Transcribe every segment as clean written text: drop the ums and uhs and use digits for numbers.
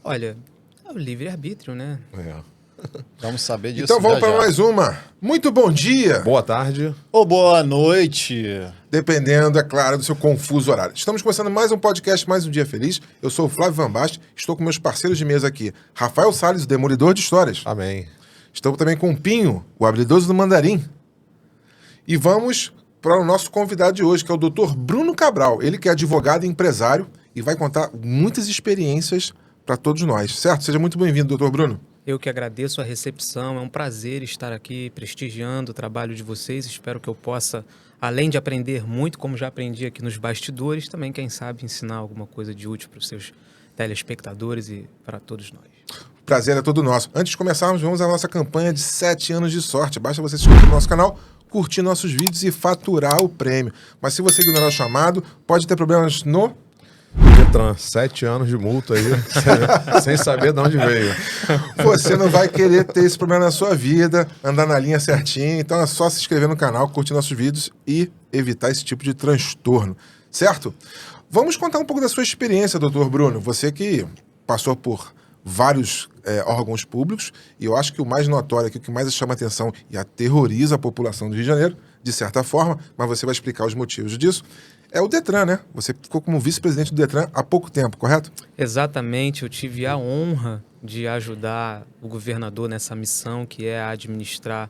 Olha, é o livre-arbítrio, né? É. Vamos saber disso. Então vamos já, para já. mais uma. Muito bom dia. Boa tarde. Ô, boa noite. Dependendo, é claro, do seu confuso horário. Estamos começando mais um podcast, mais um dia feliz. Eu sou o Flávio Van Basten, estou com meus parceiros de mesa aqui. Rafael Salles, o Demolidor de Histórias. Amém. Estou também com o Pinho, o habilidoso do mandarim. E vamos para o nosso convidado de hoje, que é o Dr. Bruno Cabral. Ele que é advogado e empresário e vai contar muitas experiências para todos nós, certo? Seja muito bem-vindo, Dr. Bruno. Eu que agradeço a recepção, é um prazer estar aqui prestigiando o trabalho de vocês. Espero que eu possa, além de aprender muito, como já aprendi aqui nos bastidores, também, quem sabe, ensinar alguma coisa de útil para os seus telespectadores e para todos nós. O prazer é todo nosso. Antes de começarmos, vamos à nossa campanha de 7 anos de sorte. Basta você se inscrever no nosso canal, curtir nossos vídeos e faturar o prêmio. Mas se você ignorar o chamado, pode ter problemas no... Detran, 7 anos de multa aí, sem saber de onde veio. Você não vai querer ter esse problema na sua vida, andar na linha certinho. Então é só se inscrever no canal, curtir nossos vídeos e evitar esse tipo de transtorno, certo? Vamos contar um pouco da sua experiência, doutor Bruno. Você que passou por vários órgãos públicos, e eu acho que o mais notório aqui, o que mais chama atenção e aterroriza a população do Rio de Janeiro, de certa forma, mas você vai explicar os motivos disso, é o Detran, né? Você ficou como vice-presidente do Detran há pouco tempo, correto? Exatamente, eu tive a honra de ajudar o governador nessa missão, que é administrar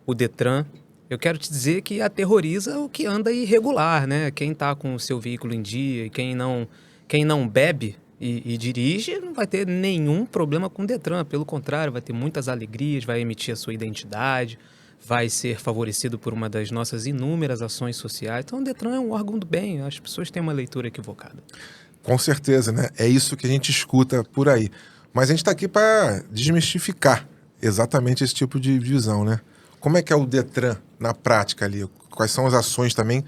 o Detran. Eu quero te dizer que aterroriza o que anda irregular, né? Quem está com o seu veículo em dia e quem não bebe e dirige não vai ter nenhum problema com o Detran. Pelo contrário, vai ter muitas alegrias, vai emitir a sua identidade, vai ser favorecido por uma das nossas inúmeras ações sociais. Então, o Detran é um órgão do bem. As pessoas têm uma leitura equivocada. Com certeza, né? É isso que a gente escuta por aí. Mas a gente está aqui para desmistificar exatamente esse tipo de visão, né? Como é que é o Detran na prática ali? Quais são as ações também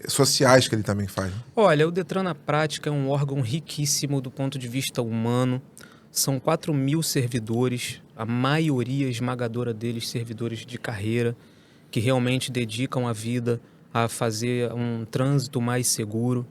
sociais que ele também faz? Olha, o Detran na prática é um órgão riquíssimo do ponto de vista humano. São 4.000 servidores, a maioria esmagadora deles servidores de carreira, que realmente dedicam a vida a fazer um trânsito mais seguro.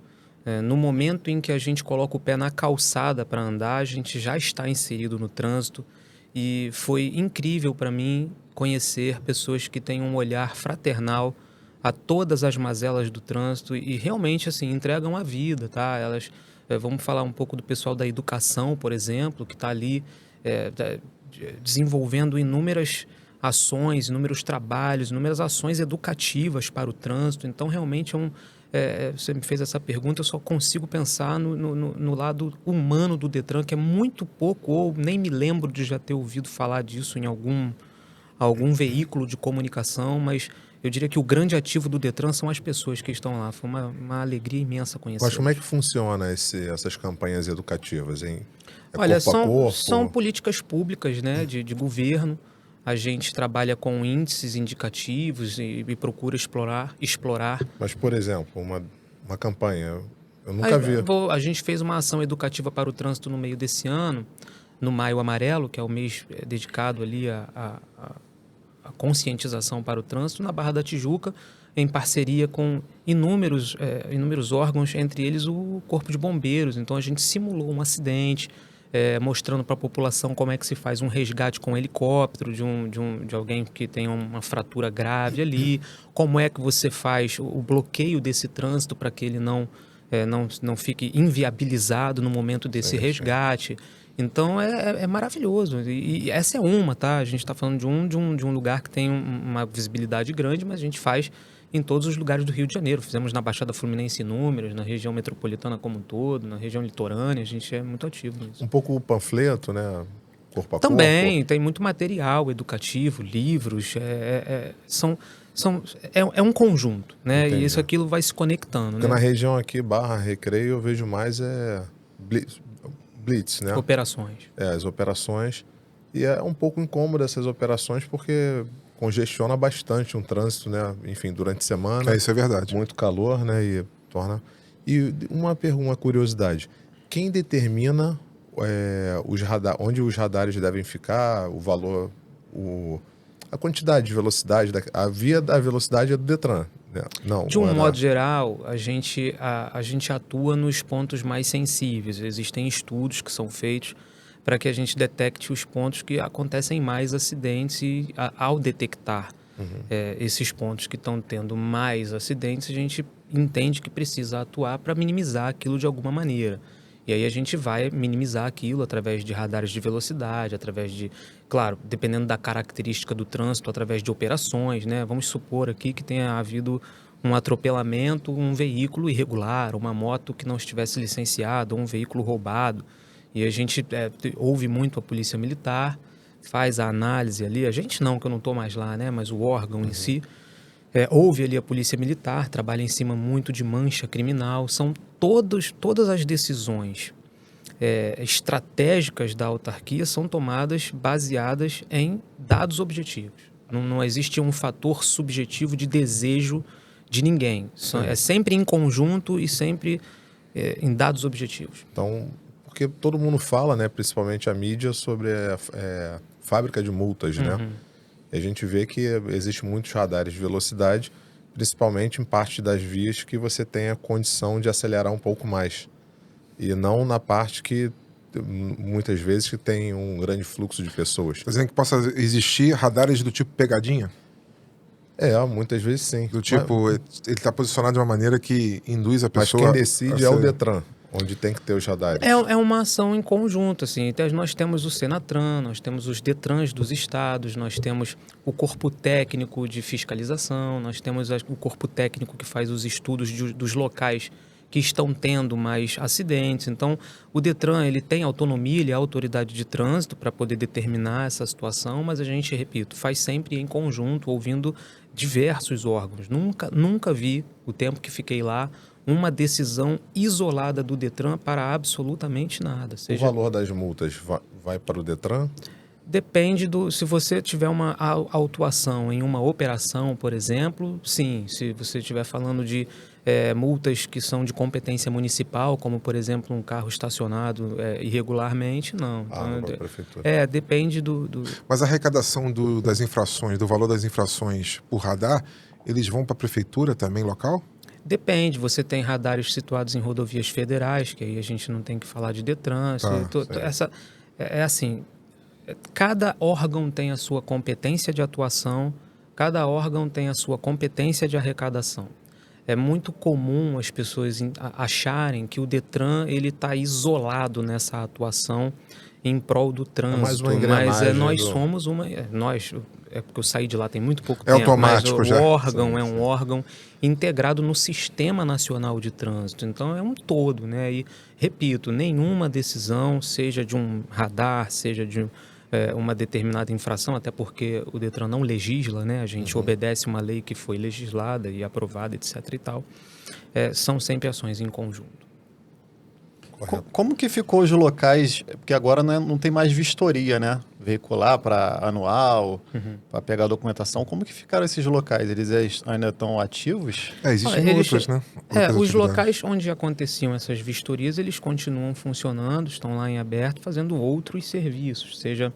No momento em que a gente coloca o pé na calçada para andar, a gente já está inserido no trânsito. E foi incrível para mim conhecer pessoas que têm um olhar fraternal a todas as mazelas do trânsito e realmente assim entregam a vida, tá? Elas, vamos falar um pouco do pessoal da educação, por exemplo, que está ali desenvolvendo inúmeras ações, inúmeros trabalhos, inúmeras ações educativas para o trânsito. Então, realmente, você me fez essa pergunta, eu só consigo pensar no lado humano do Detran, que é muito pouco, ou nem me lembro de já ter ouvido falar disso em algum veículo de comunicação, mas eu diria que o grande ativo do Detran são as pessoas que estão lá. Foi uma alegria imensa conhecer. Mas como é que funciona essas campanhas educativas, hein? Olha, corpo a corpo? são políticas públicas, né, de governo. A gente trabalha com índices indicativos e procura explorar. Mas, por exemplo, uma campanha, eu nunca vi. A gente fez uma ação educativa para o trânsito no meio desse ano, no Maio Amarelo, que é o mês dedicado ali a conscientização para o trânsito, na Barra da Tijuca, em parceria com inúmeros órgãos, entre eles o Corpo de Bombeiros. Então a gente simulou um acidente, mostrando para a população como é que se faz um resgate com um helicóptero de alguém que tem uma fratura grave ali, como é que você faz o bloqueio desse trânsito para que ele não fique inviabilizado no momento desse resgate. Então é maravilhoso. E essa é uma, tá? A gente está falando de um lugar que tem uma visibilidade grande, mas a gente faz em todos os lugares do Rio de Janeiro. Fizemos na Baixada Fluminense inúmeras, na região metropolitana como um todo, na região litorânea, a gente é muito ativo nisso. Um pouco o panfleto, né? Corpo a Também, corpo. tem muito material educativo, livros, é um conjunto, né? Entendi. E aquilo vai se conectando, Porque né? na região aqui, Barra, Recreio, eu vejo mais blitz, né? Operações. As operações. E é um pouco incômodo essas operações porque congestiona bastante um trânsito, né? Enfim, durante a semana. Isso é verdade. Muito calor, né? E torna... E uma curiosidade. Quem determina onde os radares devem ficar, o valor, a quantidade de velocidade, a via da velocidade é do Detran, né? Não, de um modo geral, a gente atua nos pontos mais sensíveis. Existem estudos que são feitos para que a gente detecte os pontos que acontecem mais acidentes e ao detectar esses pontos que estão tendo mais acidentes, a gente entende que precisa atuar para minimizar aquilo de alguma maneira. E aí a gente vai minimizar aquilo através de radares de velocidade, através de, claro, dependendo da característica do trânsito, através de operações, né? Vamos supor aqui que tenha havido um atropelamento, um veículo irregular, uma moto que não estivesse licenciada, ou um veículo roubado. E a gente ouve muito a polícia militar, faz a análise ali, a gente não, que eu não estou mais lá, né? Mas o órgão em si, ouve ali a polícia militar, trabalha em cima muito de mancha criminal, são todas as decisões estratégicas da autarquia são tomadas baseadas em dados objetivos. Não existe um fator subjetivo de desejo de ninguém. É sempre em conjunto e sempre em dados objetivos. Então, porque todo mundo fala, né, principalmente a mídia, sobre a fábrica de multas, né? E a gente vê que existe muitos radares de velocidade, principalmente em parte das vias que você tem a condição de acelerar um pouco mais. E não na parte que, muitas vezes, que tem um grande fluxo de pessoas. Está dizendo que possa existir radares do tipo pegadinha? Muitas vezes sim. Do tipo, ele está posicionado de uma maneira que induz a Mas pessoa... quem decide é o Detran, onde tem que ter os radares. É uma ação em conjunto, assim. Então, nós temos o Senatran, nós temos os Detrans dos estados, nós temos o corpo técnico de fiscalização, nós temos o corpo técnico que faz os estudos dos locais que estão tendo mais acidentes. Então, o Detran, ele tem autonomia, ele é a autoridade de trânsito para poder determinar essa situação, mas a gente, repito, faz sempre em conjunto, ouvindo diversos órgãos. Nunca vi, o tempo que fiquei lá, uma decisão isolada do Detran para absolutamente nada. O valor das multas vai para o Detran? Depende se você tiver uma autuação em uma operação, por exemplo, sim. Se você estiver falando de multas que são de competência municipal, como, por exemplo, um carro estacionado irregularmente, não. Então, para a prefeitura. Depende do... Mas a arrecadação das infrações, do valor das infrações por radar, eles vão para a prefeitura também, local? Depende, você tem radares situados em rodovias federais, que aí a gente não tem que falar de Detran. Assim, cada órgão tem a sua competência de atuação, cada órgão tem a sua competência de arrecadação. É muito comum as pessoas acharem que o Detran ele está isolado nessa atuação em prol do trânsito. Mais uma engrenagem, mas nós somos uma... porque eu saí de lá tem muito pouco tempo. Automático mas já. O órgão é um órgão integrado no Sistema Nacional de Trânsito. Então é um todo, né? E, repito, nenhuma decisão, seja de um radar, seja de uma determinada infração, até porque o Detran não legisla, né? A gente obedece uma lei que foi legislada e aprovada, etc. e tal. São sempre ações em conjunto. Como que ficou os locais? Porque agora não tem mais vistoria, né? Veicular para anual, para pegar a documentação. Como que ficaram esses locais? Eles ainda estão ativos? Existem outros, né? Os locais onde aconteciam essas vistorias, eles continuam funcionando, estão lá em aberto, fazendo outros serviços, seja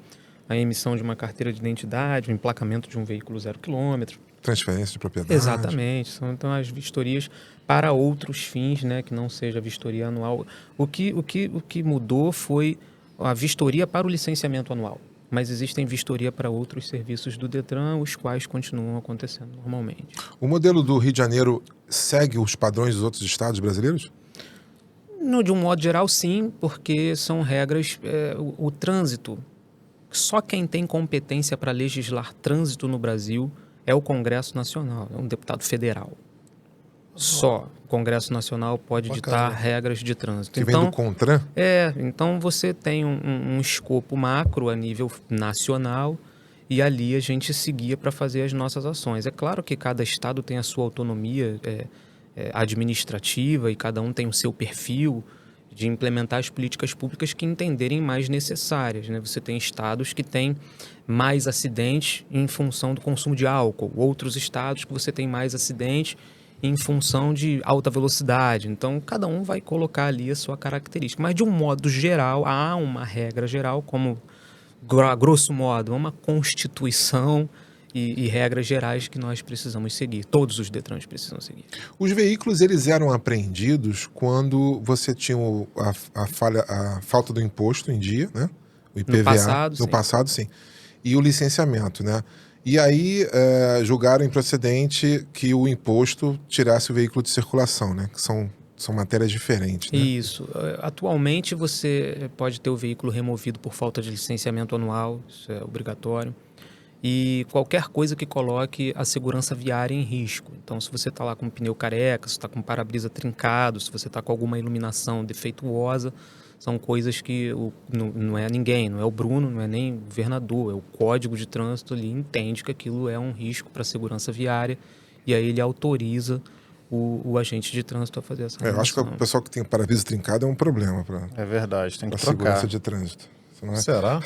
a emissão de uma carteira de identidade, o emplacamento de um veículo 0 km. Transferência de propriedade. Exatamente. São, então, as vistorias para outros fins, né, que não seja a vistoria anual. O que mudou foi a vistoria para o licenciamento anual. Mas existem vistoria para outros serviços do Detran, os quais continuam acontecendo normalmente. O modelo do Rio de Janeiro segue os padrões dos outros estados brasileiros? De um modo geral, sim, porque são regras... o trânsito, só quem tem competência para legislar trânsito no Brasil é o Congresso Nacional, é um deputado federal. Só o Congresso Nacional pode ditar regras de trânsito. Que vem do CONTRAN? Então você tem um escopo macro a nível nacional e ali a gente seguia para fazer as nossas ações. É claro que cada estado tem a sua autonomia administrativa e cada um tem o seu perfil de implementar as políticas públicas que entenderem mais necessárias, né? Você tem estados que têm mais acidentes em função do consumo de álcool, outros estados que você tem mais acidentes em função de alta velocidade. Então, cada um vai colocar ali a sua característica. Mas, de um modo geral, há uma regra geral, como, a grosso modo, uma constituição e regras gerais que nós precisamos seguir. Todos os Detrans precisam seguir. Os veículos, eles eram apreendidos quando você tinha a falta do imposto em dia, né? O IPVA. No passado, No sim. passado, sim. E o licenciamento, né? E aí julgaram improcedente que o imposto tirasse o veículo de circulação, né? Que são matérias diferentes, né? Isso. Atualmente você pode ter o veículo removido por falta de licenciamento anual, isso é obrigatório. E qualquer coisa que coloque a segurança viária em risco. Então, se você está lá com um pneu careca, se está com um para-brisa trincado, se você está com alguma iluminação defeituosa, são coisas que não é ninguém, não é o Bruno, não é nem o governador, é o Código de Trânsito ali, entende que aquilo é um risco para a segurança viária e aí ele autoriza o agente de trânsito a fazer essa Eu acho que o remoção. pessoal que tem o para-brisa trincado é um problema para É verdade, tem que a trocar. segurança de trânsito. Isso não é? Será?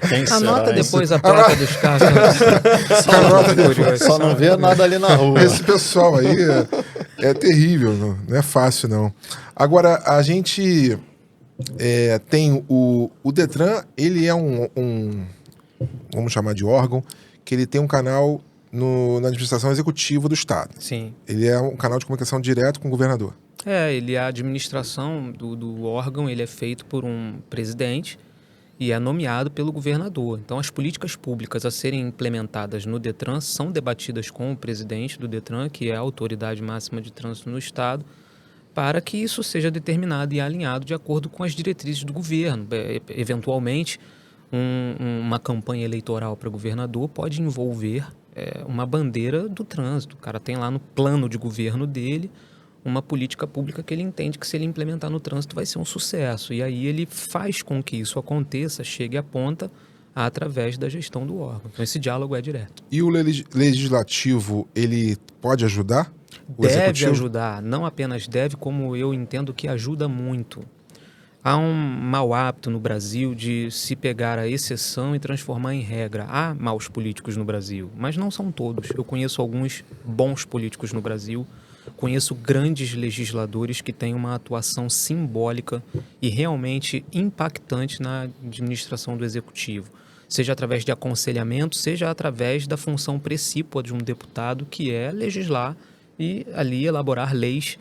Quem será, Anota hein? depois a placa dos carros. Só não vê nada ali na rua. Esse pessoal aí é terrível, não é fácil, não. Agora, a gente tem o Detran, ele é vamos chamar de órgão, que ele tem um canal na administração executiva do Estado. Sim. Ele é um canal de comunicação direto com o governador. A administração do órgão ele é feito por um presidente e é nomeado pelo governador. Então, as políticas públicas a serem implementadas no Detran são debatidas com o presidente do Detran, que é a autoridade máxima de trânsito no Estado, para que isso seja determinado e alinhado de acordo com as diretrizes do governo. Eventualmente, uma campanha eleitoral para governador pode envolver uma bandeira do trânsito. O cara tem lá no plano de governo dele uma política pública que ele entende que se ele implementar no trânsito vai ser um sucesso. E aí ele faz com que isso aconteça, chegue à ponta através da gestão do órgão. Então esse diálogo é direto. E o legislativo, ele pode ajudar? O Deve executivo? ajudar, não apenas deve, como eu entendo que ajuda muito. Há um mau hábito no Brasil de se pegar a exceção e transformar em regra. Há maus políticos no Brasil, mas não são todos. Eu conheço alguns bons políticos no Brasil, conheço grandes legisladores que têm uma atuação simbólica e realmente impactante na administração do executivo, seja através de aconselhamento, seja através da função precípua de um deputado, que é legislar e ali elaborar leis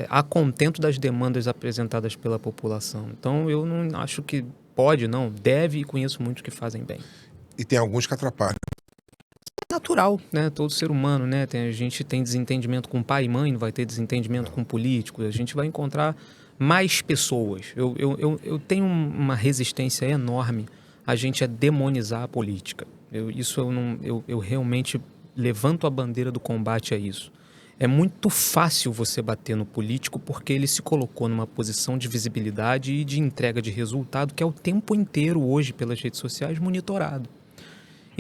a contento das demandas apresentadas pela população. Então, eu não acho que pode, não, deve, e conheço muitos que fazem bem. E tem alguns que atrapalham. Natural, né? Todo ser humano, né? A gente tem desentendimento com pai e mãe, não vai ter desentendimento com político. A gente vai encontrar mais pessoas. Eu tenho uma resistência enorme a gente demonizar a política. Eu realmente levanto a bandeira do combate a isso. É muito fácil você bater no político porque ele se colocou numa posição de visibilidade e de entrega de resultado que é o tempo inteiro hoje pelas redes sociais monitorado.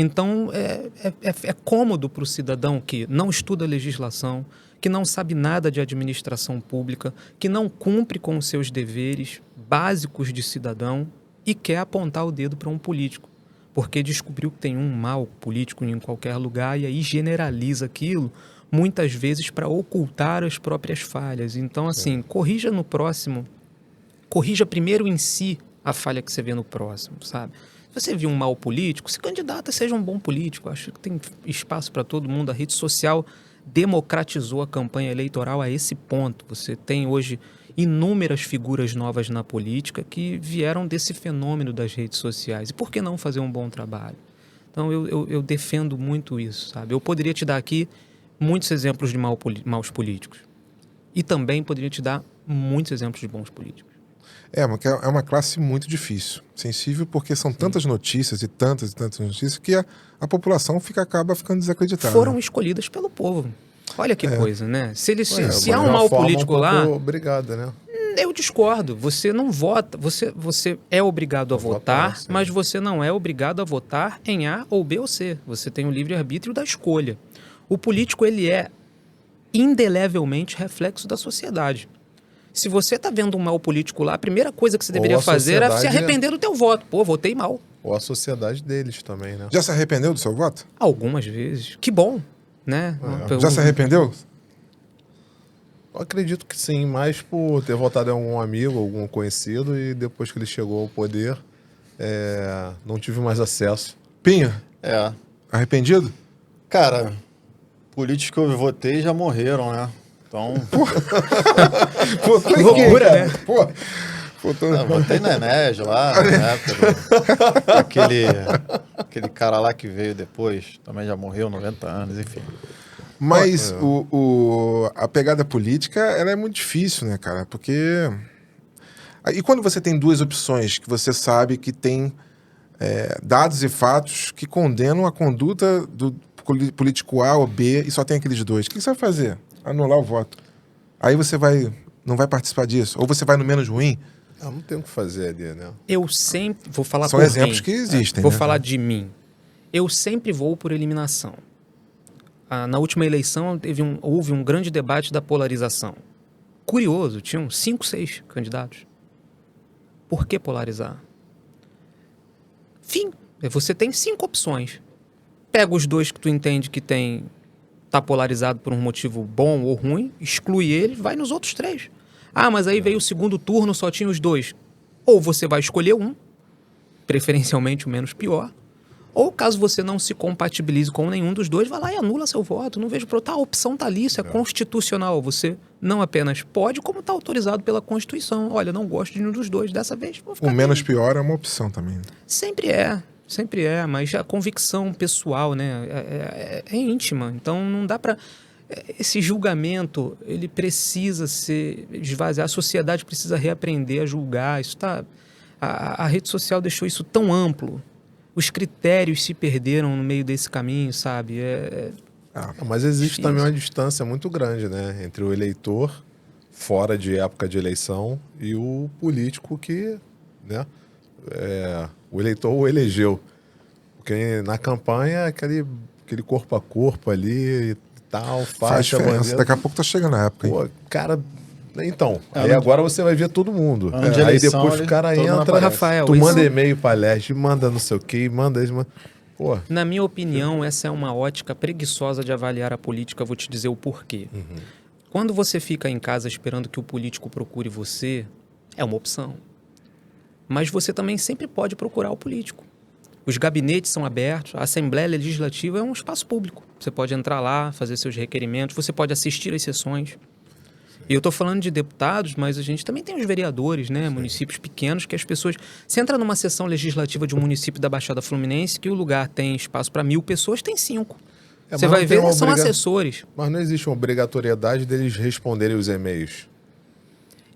Então, é cômodo para o cidadão que não estuda legislação, que não sabe nada de administração pública, que não cumpre com os seus deveres básicos de cidadão e quer apontar o dedo para um político, porque descobriu que tem um mau político em qualquer lugar e aí generaliza aquilo, muitas vezes para ocultar as próprias falhas. Então, assim, corrija no próximo, corrija primeiro em si a falha que você vê no próximo, sabe? Se você viu um mau político, se candidata, seja um bom político. Acho que tem espaço para todo mundo. A rede social democratizou a campanha eleitoral a esse ponto. Você tem hoje inúmeras figuras novas na política que vieram desse fenômeno das redes sociais. E por que não fazer um bom trabalho? Então, eu defendo muito isso, sabe? Eu poderia te dar aqui muitos exemplos de maus políticos. E também poderia te dar muitos exemplos de bons políticos. É uma classe muito difícil, sensível, porque são tantas notícias e tantas notícias que a população acaba ficando desacreditada. Foram escolhidas pelo povo. Olha que coisa, né? Se há um Uma mau forma político pouco lá, obrigada, né? eu discordo. Você não vota, você é obrigado a votar, sim. mas você não é obrigado a votar em A ou B ou C. Você tem o livre-arbítrio da escolha. O político, ele é indelevelmente reflexo da sociedade. Se você está vendo um mau político lá, a primeira coisa que você deveria fazer é se arrepender do teu voto. Pô, votei mal. Ou a sociedade deles também, né? Já se arrependeu do seu voto? Algumas vezes. Que bom, né? Já se arrependeu? Eu acredito que sim, mais por ter votado em algum amigo, algum conhecido, e depois que ele chegou ao poder, não tive mais acesso. Pinha, É. arrependido? Cara, políticos que eu votei já morreram, né? Então, Pô, Que loucura, né? Pô, Faltou... Botei na Enéas lá, na época aquele cara lá que veio depois, também já morreu, 90 anos, enfim. Mas a pegada política, ela é muito difícil, né, cara? Porque... E quando você tem duas opções que você sabe que tem dados e fatos que condenam a conduta do político A ou B e só tem aqueles dois, o que você vai fazer? Anular o voto. Aí você não vai participar disso. Ou você vai no menos ruim. Não tem o que fazer ali, né? Eu sempre vou falar São por exemplos mim. que existem. Vou né? falar de mim. Eu sempre vou por eliminação. Na última eleição houve um grande debate da polarização. Curioso, tinham 5, 6 candidatos. Por que polarizar? Fim. Você tem 5 opções. Pega os 2 que tu entende que tá polarizado por um motivo bom ou ruim, exclui ele, vai nos outros 3. Ah, mas aí veio o segundo turno, só tinha os 2. Ou você vai escolher um, preferencialmente o menos pior, ou caso você não se compatibilize com nenhum dos 2, vai lá e anula seu voto. Não vejo a opção tá ali, isso é constitucional. Você não apenas pode, como está autorizado pela Constituição. Olha, não gosto de nenhum dos 2, dessa vez vou ficar O menos pior é uma opção também. Sempre é, mas a convicção pessoal, né, é íntima, então não dá para... Esse julgamento, ele precisa ser esvaziado, a sociedade precisa reaprender a julgar, isso tá... A rede social deixou isso tão amplo, os critérios se perderam no meio desse caminho, sabe? Mas existe difícil. também uma distância muito grande, né? Entre o eleitor, fora de época de eleição, e o político que, né? O eleitor o elegeu. Porque na campanha, aquele corpo a corpo ali e tal, Faz faixa, diferença. bandeira. Daqui a pouco tá chegando a época. Hein? Pô, cara... Então, aí agora você vai ver todo mundo. Ano de Aí eleição, depois o cara todo mundo entra, aparece. Rafael, tu isso- manda e-mail pra Leste, manda não sei o quê, manda isso, pô, Na minha opinião, essa é uma ótica preguiçosa de avaliar a política, vou te dizer o porquê. Quando você fica em casa esperando que o político procure você, é uma opção. Mas você também sempre pode procurar o político. Os gabinetes são abertos, a Assembleia Legislativa é um espaço público. Você pode entrar lá, fazer seus requerimentos, você pode assistir às sessões. E eu estou falando de deputados, mas a gente também tem os vereadores, né? Municípios pequenos que as pessoas... Você entra numa sessão legislativa de um município da Baixada Fluminense que o lugar tem espaço para 1.000 pessoas, tem 5. mas Você não vai tem ver, uma são obriga- assessores. Mas não existe uma obrigatoriedade deles responderem os e-mails.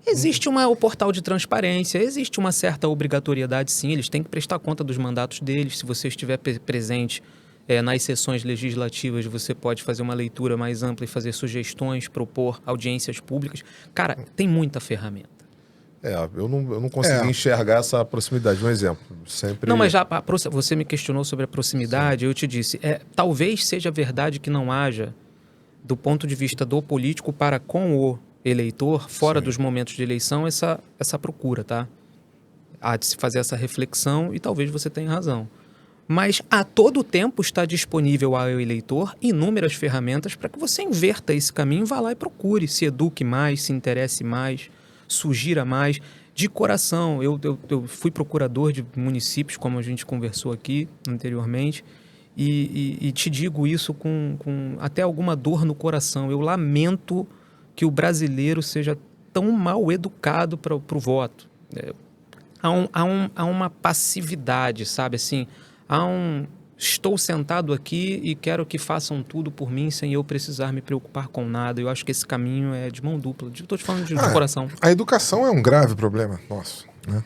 Existe o portal de transparência, existe uma certa obrigatoriedade, sim. Eles têm que prestar conta dos mandatos deles. Se você estiver presente nas sessões legislativas, você pode fazer uma leitura mais ampla e fazer sugestões, propor audiências públicas. Cara, tem muita ferramenta. Eu não consegui enxergar essa proximidade. Um exemplo, sempre... Não, mas você me questionou sobre a proximidade, eu te disse, talvez seja verdade que não haja, do ponto de vista do político para com o eleitor, fora dos momentos de eleição, essa procura, tá? Há de se fazer essa reflexão e talvez você tenha razão. Mas a todo tempo está disponível ao eleitor inúmeras ferramentas para que você inverta esse caminho, vá lá e procure, se eduque mais, se interesse mais, sugira mais. De coração, eu fui procurador de municípios, como a gente conversou aqui anteriormente, e te digo isso com até alguma dor no coração. Eu lamento que o brasileiro seja tão mal educado para o voto. Há uma passividade, sabe? Assim, estou sentado aqui e quero que façam tudo por mim sem eu precisar me preocupar com nada. Eu acho que esse caminho é de mão dupla. Estou te falando de coração. A educação é um grave problema nosso. Né?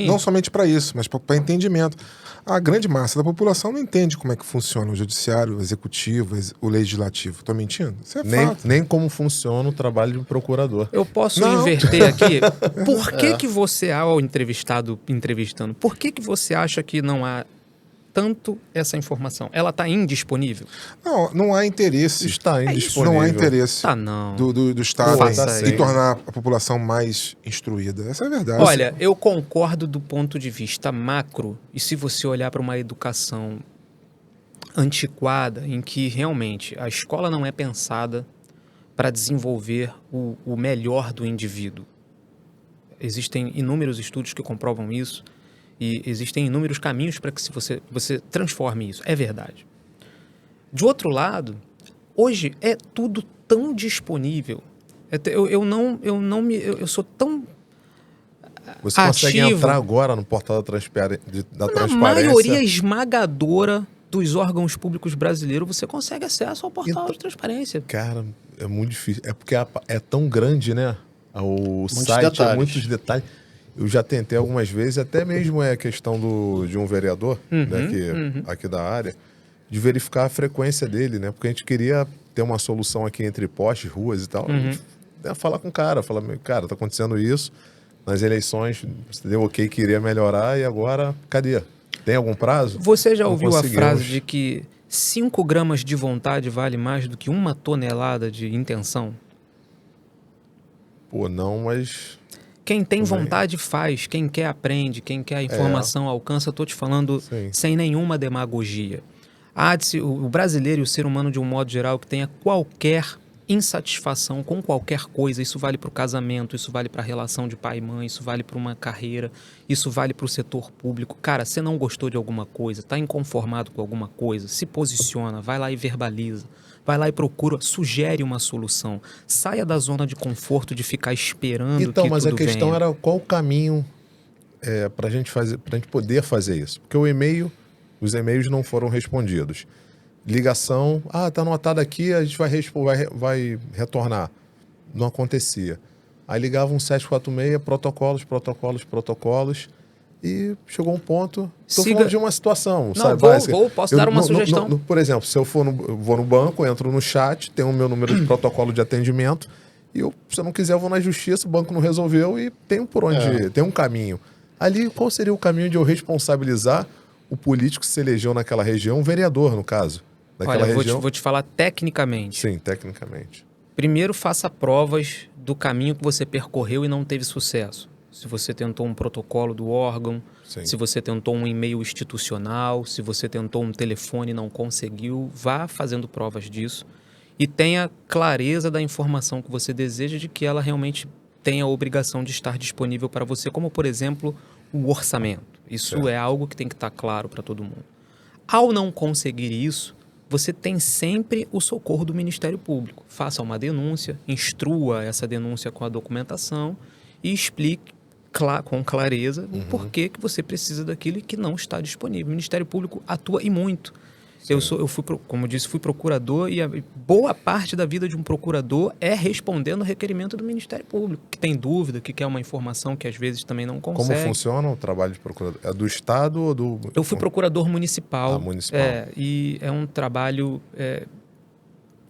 Não somente para isso, mas para entendimento. A grande massa da população não entende como é que funciona o judiciário, o executivo, o legislativo. Estou mentindo? Isso é fato. Nem como funciona o trabalho de um procurador. Eu posso inverter aqui. Por que você, ao entrevistando, por que você acha que não há tanto essa informação? Ela está indisponível? Não há interesse. Está indisponível. Não há interesse Tá, não. do Estado Faça em isso. tornar a população mais instruída. Essa é a verdade. Olha, eu concordo do ponto de vista macro, e se você olhar para uma educação antiquada, em que realmente a escola não é pensada para desenvolver o melhor do indivíduo. Existem inúmeros estudos que comprovam isso, e existem inúmeros caminhos para que você transforme isso. É verdade. De outro lado, hoje é tudo tão disponível. Eu sou tão... Você consegue ativo. entrar agora no portal da transparência? Na maioria esmagadora dos órgãos públicos brasileiros, você consegue acesso ao portal de transparência. Cara, é muito difícil. É porque é tão grande, né? O site, detalhes. muitos detalhes. Eu já tentei algumas vezes, até mesmo é questão de um vereador aqui da área, de verificar a frequência dele, né? Porque a gente queria ter uma solução aqui entre postes, ruas e tal. A gente, falar com o cara, falar, cara, tá acontecendo isso, nas eleições você deu ok que iria melhorar e agora, cadê? Tem algum prazo? Você já Não ouviu a conseguimos. frase de que 5 gramas de vontade vale mais do que 1 tonelada de intenção? Pô, não, mas... Quem tem Também. vontade faz, quem quer aprende, quem quer a informação alcança. Eu tô te falando Sim. sem nenhuma demagogia. O brasileiro e o ser humano, de um modo geral, que tenha qualquer insatisfação com qualquer coisa, isso vale para o casamento, isso vale para a relação de pai e mãe, isso vale para uma carreira, isso vale para o setor público. Cara, você não gostou de alguma coisa, está inconformado com alguma coisa, se posiciona, vai lá e verbaliza. Vai lá e procura, sugere uma solução. Saia da zona de conforto de ficar esperando Então, que mas tudo a questão venha. era qual o caminho para a gente poder fazer isso. Porque os e-mails não foram respondidos. Ligação, tá anotado aqui, a gente vai retornar. Não acontecia. Aí ligavam 746, protocolos, e chegou um ponto... Estou falando de uma situação, Não, sabe? posso dar uma sugestão? Por exemplo, se eu vou no banco, entro no chat, tenho o meu número de protocolo de atendimento, e se eu não quiser, eu vou na justiça, o banco não resolveu e tenho por onde ir, tem um caminho. Ali, qual seria o caminho de eu responsabilizar o político que se elegeu naquela região, um vereador, no caso, daquela Olha, região? vou te falar tecnicamente. Sim, tecnicamente. Primeiro, faça provas do caminho que você percorreu e não teve sucesso. Se você tentou um protocolo do órgão, Sim. se você tentou um e-mail institucional, se você tentou um telefone e não conseguiu, vá fazendo provas disso e tenha clareza da informação que você deseja, de que ela realmente tem a obrigação de estar disponível para você, como, por exemplo, o orçamento. Isso é algo que tem que estar claro para todo mundo. Ao não conseguir isso, você tem sempre o socorro do Ministério Público. Faça uma denúncia, instrua essa denúncia com a documentação e explique com clareza o porquê que você precisa daquilo e que não está disponível. O Ministério Público atua e muito. Eu fui, como eu disse, fui procurador, e a boa parte da vida de um procurador é respondendo o requerimento do Ministério Público, que tem dúvida, que quer uma informação que às vezes também não consegue. Como funciona o trabalho de procurador? É do Estado ou do... Eu fui procurador municipal. Municipal. E é um trabalho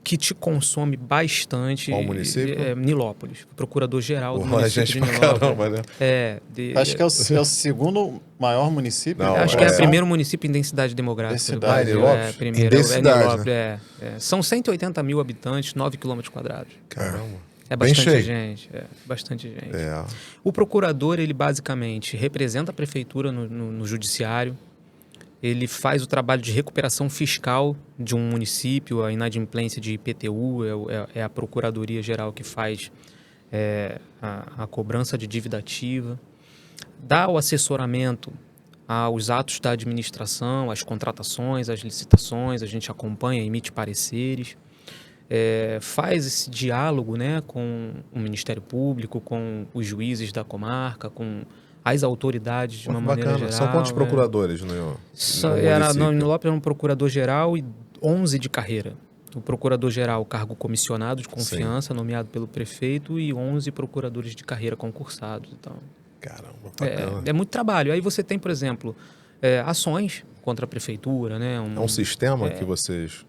que te consome bastante. Qual município? Nilópolis. Procurador-geral do Porra, município gente de pra Nilópolis. caramba, né? Acho que é o segundo maior município. Não, Acho que é o primeiro município em densidade demográfica. Densidade, do Brasil. Nilópolis? Primeiro, Em densidade, Nilópolis, né? São 180 mil habitantes, 9 quilômetros quadrados. Caramba. É Bem bastante cheio. gente. Bastante gente. É. O procurador, ele basicamente representa a prefeitura no judiciário. Ele faz o trabalho de recuperação fiscal de um município, a inadimplência de IPTU, é a Procuradoria Geral que faz a cobrança de dívida ativa. Dá o assessoramento aos atos da administração, às contratações, às licitações, a gente acompanha, emite pareceres. Faz esse diálogo, né, com o Ministério Público, com os juízes da comarca, com as autoridades de uma maneira geral. São quantos procuradores no município? Nilópolis era um procurador-geral e 11 de carreira. O procurador-geral, cargo comissionado de confiança, nomeado pelo prefeito, e 11 procuradores de carreira concursados. Então, Caramba, bacana. é muito trabalho. Aí você tem, por exemplo, ações contra a prefeitura, né? É um sistema que vocês...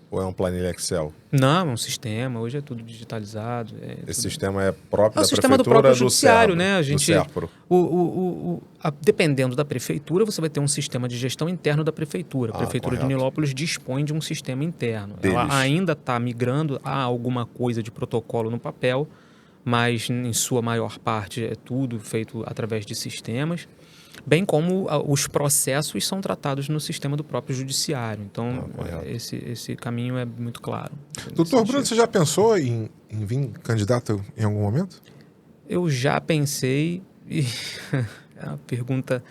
Ou é um planilha Excel? Não, é um sistema. Hoje é tudo digitalizado. Esse sistema é próprio É o da sistema do prefeitura, próprio judiciário, Serpro, né? A gente, do Serpro. dependendo da prefeitura, você vai ter um sistema de gestão interno da prefeitura. A prefeitura correto. de Nilópolis dispõe de um sistema interno. Deles. Ela ainda está migrando a alguma coisa de protocolo no papel, mas em sua maior parte é tudo feito através de sistemas, bem como os processos são tratados no sistema do próprio judiciário. Então, esse caminho é muito claro. Doutor Bruno, você já pensou em vir candidato em algum momento? Eu já pensei, e é uma pergunta...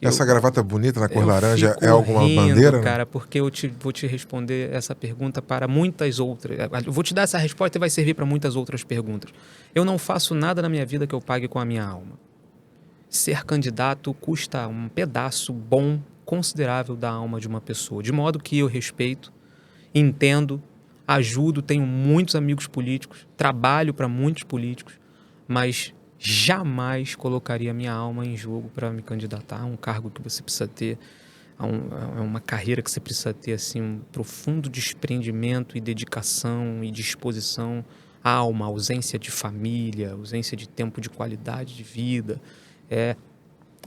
Essa gravata bonita na cor laranja fico é alguma rindo, bandeira? cara, porque vou te responder essa pergunta para muitas outras. Eu vou te dar essa resposta e vai servir para muitas outras perguntas. Eu não faço nada na minha vida que eu pague com a minha alma. ser candidato custa um pedaço bom, considerável da alma de uma pessoa. De modo que eu respeito, entendo, ajudo, tenho muitos amigos políticos, trabalho para muitos políticos, mas jamais colocaria minha alma em jogo para me candidatar a um cargo que você precisa ter, a uma carreira que você precisa ter assim, um profundo desprendimento e dedicação e disposição à alma, ausência de família, ausência de tempo de qualidade de vida.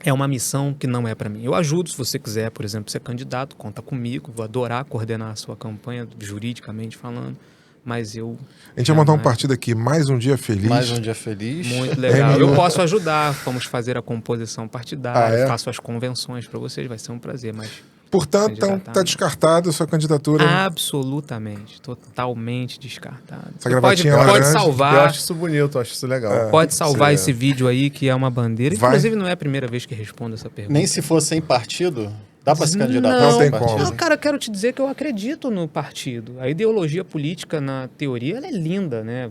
É uma missão que não é para mim. Eu ajudo, se você quiser, por exemplo, ser candidato, conta comigo, vou adorar coordenar a sua campanha, juridicamente falando, mas eu... A gente vai montar um partido aqui, Mais um Dia Feliz. Mais um dia feliz. Muito legal. Eu posso ajudar, vamos fazer a composição partidária, Ah, é? faço as convenções para vocês, vai ser um prazer, mas... Portanto, então, tá descartado a sua candidatura. Absolutamente, totalmente descartado. Essa Você pode gravatinha laranja, salvar... Eu acho isso bonito, eu acho isso legal. Pode salvar Isso é- esse vídeo aí, que é uma bandeira. Vai. Inclusive, não é a primeira vez que respondo essa pergunta. Nem se for sem partido, dá pra se candidatar Não sem tem partido? como. Não, cara, quero te dizer que eu acredito no partido. A ideologia política, na teoria, ela é linda, né?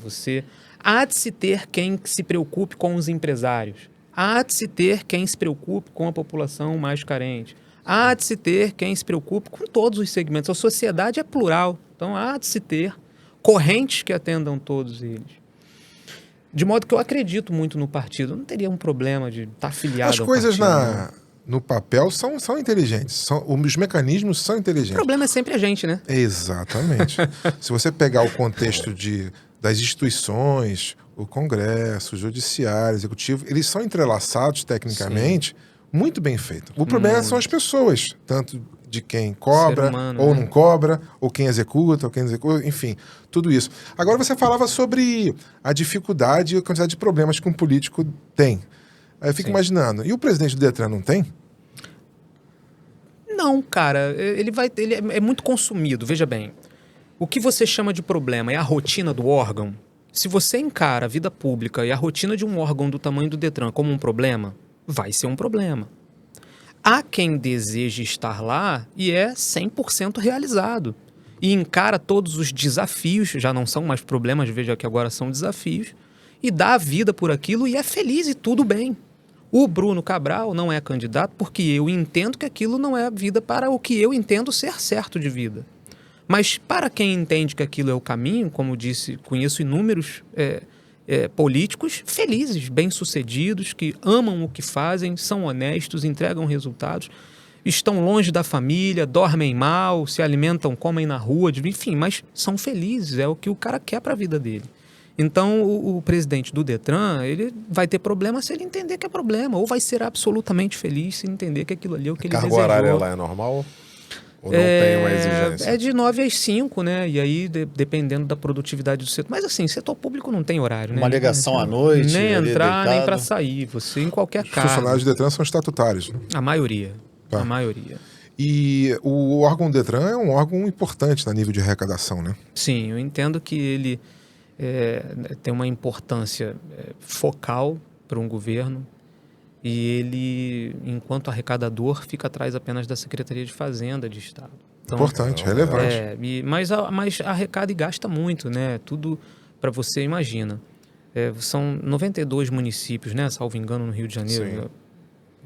Há de se ter quem se preocupe com os empresários. Há de se ter quem se preocupe com a população mais carente. Há de se ter quem se preocupe com todos os segmentos. A sociedade é plural, então há de se ter correntes que atendam todos eles. De modo que eu acredito muito no partido. Eu não teria um problema de estar afiliado As ao coisas partido, não. no papel são inteligentes. Os mecanismos são O inteligentes. problema é sempre a gente, né? Exatamente. Se você pegar o contexto das instituições, o Congresso, o Judiciário, o Executivo, eles são entrelaçados tecnicamente, muito bem feito. O problema são as pessoas, tanto de quem cobra, Ser humano, ou né? não cobra, ou quem executa, enfim, tudo isso. Agora você falava sobre a dificuldade e a quantidade de problemas que um político tem. Aí eu fico imaginando, e o presidente do Detran não tem? Não, cara, ele é muito consumido. Veja bem, o que você chama de problema é a rotina do órgão. Se você encara a vida pública e a rotina de um órgão do tamanho do Detran como um problema, vai ser um problema. Há quem deseje estar lá e é 100% realizado. E encara todos os desafios, já não são mais problemas, veja que agora são desafios, e dá a vida por aquilo e é feliz e tudo bem. O Bruno Cabral não é candidato porque eu entendo que aquilo não é vida para o que eu entendo ser certo de vida. Mas para quem entende que aquilo é o caminho, como disse, conheço inúmeros políticos felizes, bem-sucedidos, que amam o que fazem, são honestos, entregam resultados, estão longe da família, dormem mal, se alimentam, comem na rua, enfim, mas são felizes, é o que o cara quer para a vida dele. Então, o presidente do Detran, ele vai ter problema se ele entender que é problema, ou vai ser absolutamente feliz se entender que aquilo ali é o que ele Carga desejou. horária lá é normal? Ou não tem uma exigência? É de 9 às 5, né? E aí, dependendo da produtividade do setor. Mas assim, setor público não tem horário, né? Uma ligação à noite, Nem ali entrar, nem deitado. para sair. Você em qualquer Os cargo. funcionários do Detran são estatutários, né? A maioria. Tá. A maioria. E o órgão Detran é um órgão importante no nível de arrecadação, né? Sim, eu entendo que ele tem uma importância focal para um governo e ele, enquanto arrecadador, fica atrás apenas da Secretaria de Fazenda de Estado. Então, Importante, relevante. mas arrecada e gasta muito, né? Tudo para você imagina. São 92 municípios, né? Salvo engano, no Rio de Janeiro. Sim.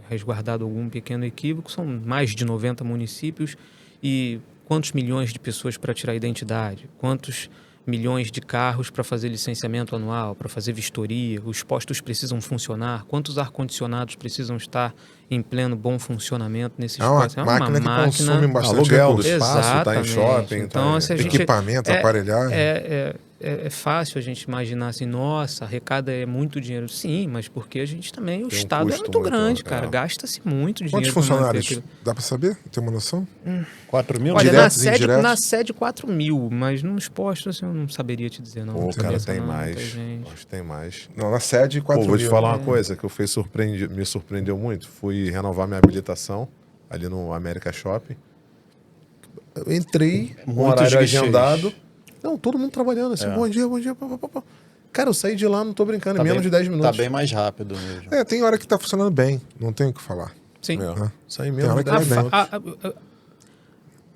Resguardado algum pequeno equívoco, são mais de 90 municípios e quantos milhões de pessoas para tirar a identidade? Quantos milhões de carros para fazer licenciamento anual, para fazer vistoria? Os postos precisam funcionar? Quantos ar-condicionados precisam estar em pleno bom funcionamento nesses É uma postos? máquina que consome bastante Aluguel do recurso. espaço, tá em Exatamente. shopping, Então, tá... se a gente- Equipamento, aparelhagem. É fácil a gente imaginar assim, nossa, arrecada é muito dinheiro. Sim, mas porque a gente também, o Tem um Estado é custo muito muito grande, alto, cara. é. Gasta-se muito dinheiro. Quantos pra manter funcionários? aquilo. Dá pra saber? Tem uma noção? 4 mil? Olha, Diretos e na indiretos? sede 4 mil, mas nos postos assim, eu não saberia te dizer, não. Pô, Não cara, cabeça, tem não, mais. muita gente. Acho que tem mais. Não, na sede, 4 Pô, vou te mil. falar uma coisa que me surpreendeu muito. Fui renovar minha habilitação ali no América Shopping. Eu entrei, um Muitos horário guichês. agendado. Não, todo mundo trabalhando assim, bom dia, pá, pá, pá, pá. Cara, eu saí de lá, não tô brincando, em menos de 10 minutos. Tá bem mais rápido mesmo. Tem hora que tá funcionando bem, não tenho o que falar. Sim. É, saí em Tem menos hora de que 10 vai minutos.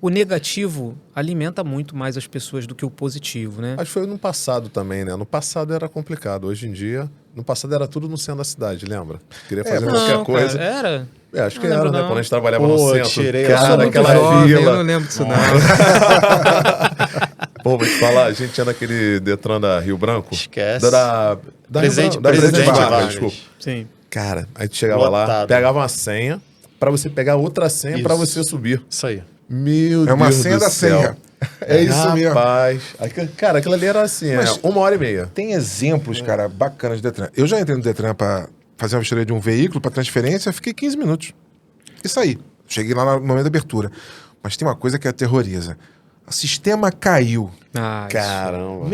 O negativo alimenta muito mais as pessoas do que o positivo, né? Acho que foi no passado também, né? No passado era complicado. Hoje em dia, No passado era tudo no centro da cidade, lembra? Queria fazer Não, qualquer coisa. cara, era? Acho que Não era, lembro, né? não. Quando a gente trabalhava Pô, no eu centro. tirei- Eu sou Cara, muito aquela jovem, eu não fila. lembro disso, não. Pô, vou te falar, a gente tinha naquele Detran da Rio Branco. Esquece. Da Presidente- Rio Branco, da Presidente Vargas, Vargas. desculpa. Sim. Cara, aí tu chegava lá, Lotado. pegava uma senha pra você pegar outra senha pra Isso. você subir. Isso aí. Meu É uma Deus senha do da céu. senha. É isso mesmo. Rapaz. Cara, aquilo ali era assim, Mas- 1h30. Tem exemplos, cara, bacanas de Detran. Eu já entrei no Detran pra fazer uma vistoria de um veículo, pra transferência, fiquei 15 minutos. E saí. Cheguei lá no momento da abertura. Mas tem uma coisa que aterroriza. O sistema caiu. Ah, isso. Caramba.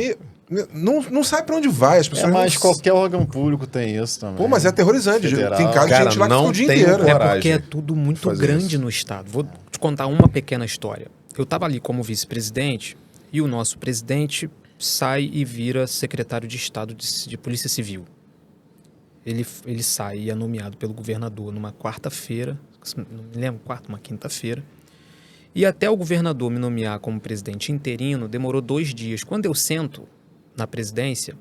Não sabe pra onde vai. As pessoas Mas não... qualquer órgão público tem isso também. Pô, mas é aterrorizante. Federal. Tem caso de Cara, gente lá que não ficou o dia tem inteiro. como. É coragem porque é tudo muito fazer grande isso. no estado. Vou te contar uma pequena história. Eu estava ali como vice-presidente e o nosso presidente sai e vira secretário de Estado de Polícia Civil. Ele sai e é nomeado pelo governador numa quarta-feira, não me lembro, uma quinta-feira. E até o governador me nomear como presidente interino demorou 2 dias. Quando eu sento na presidência,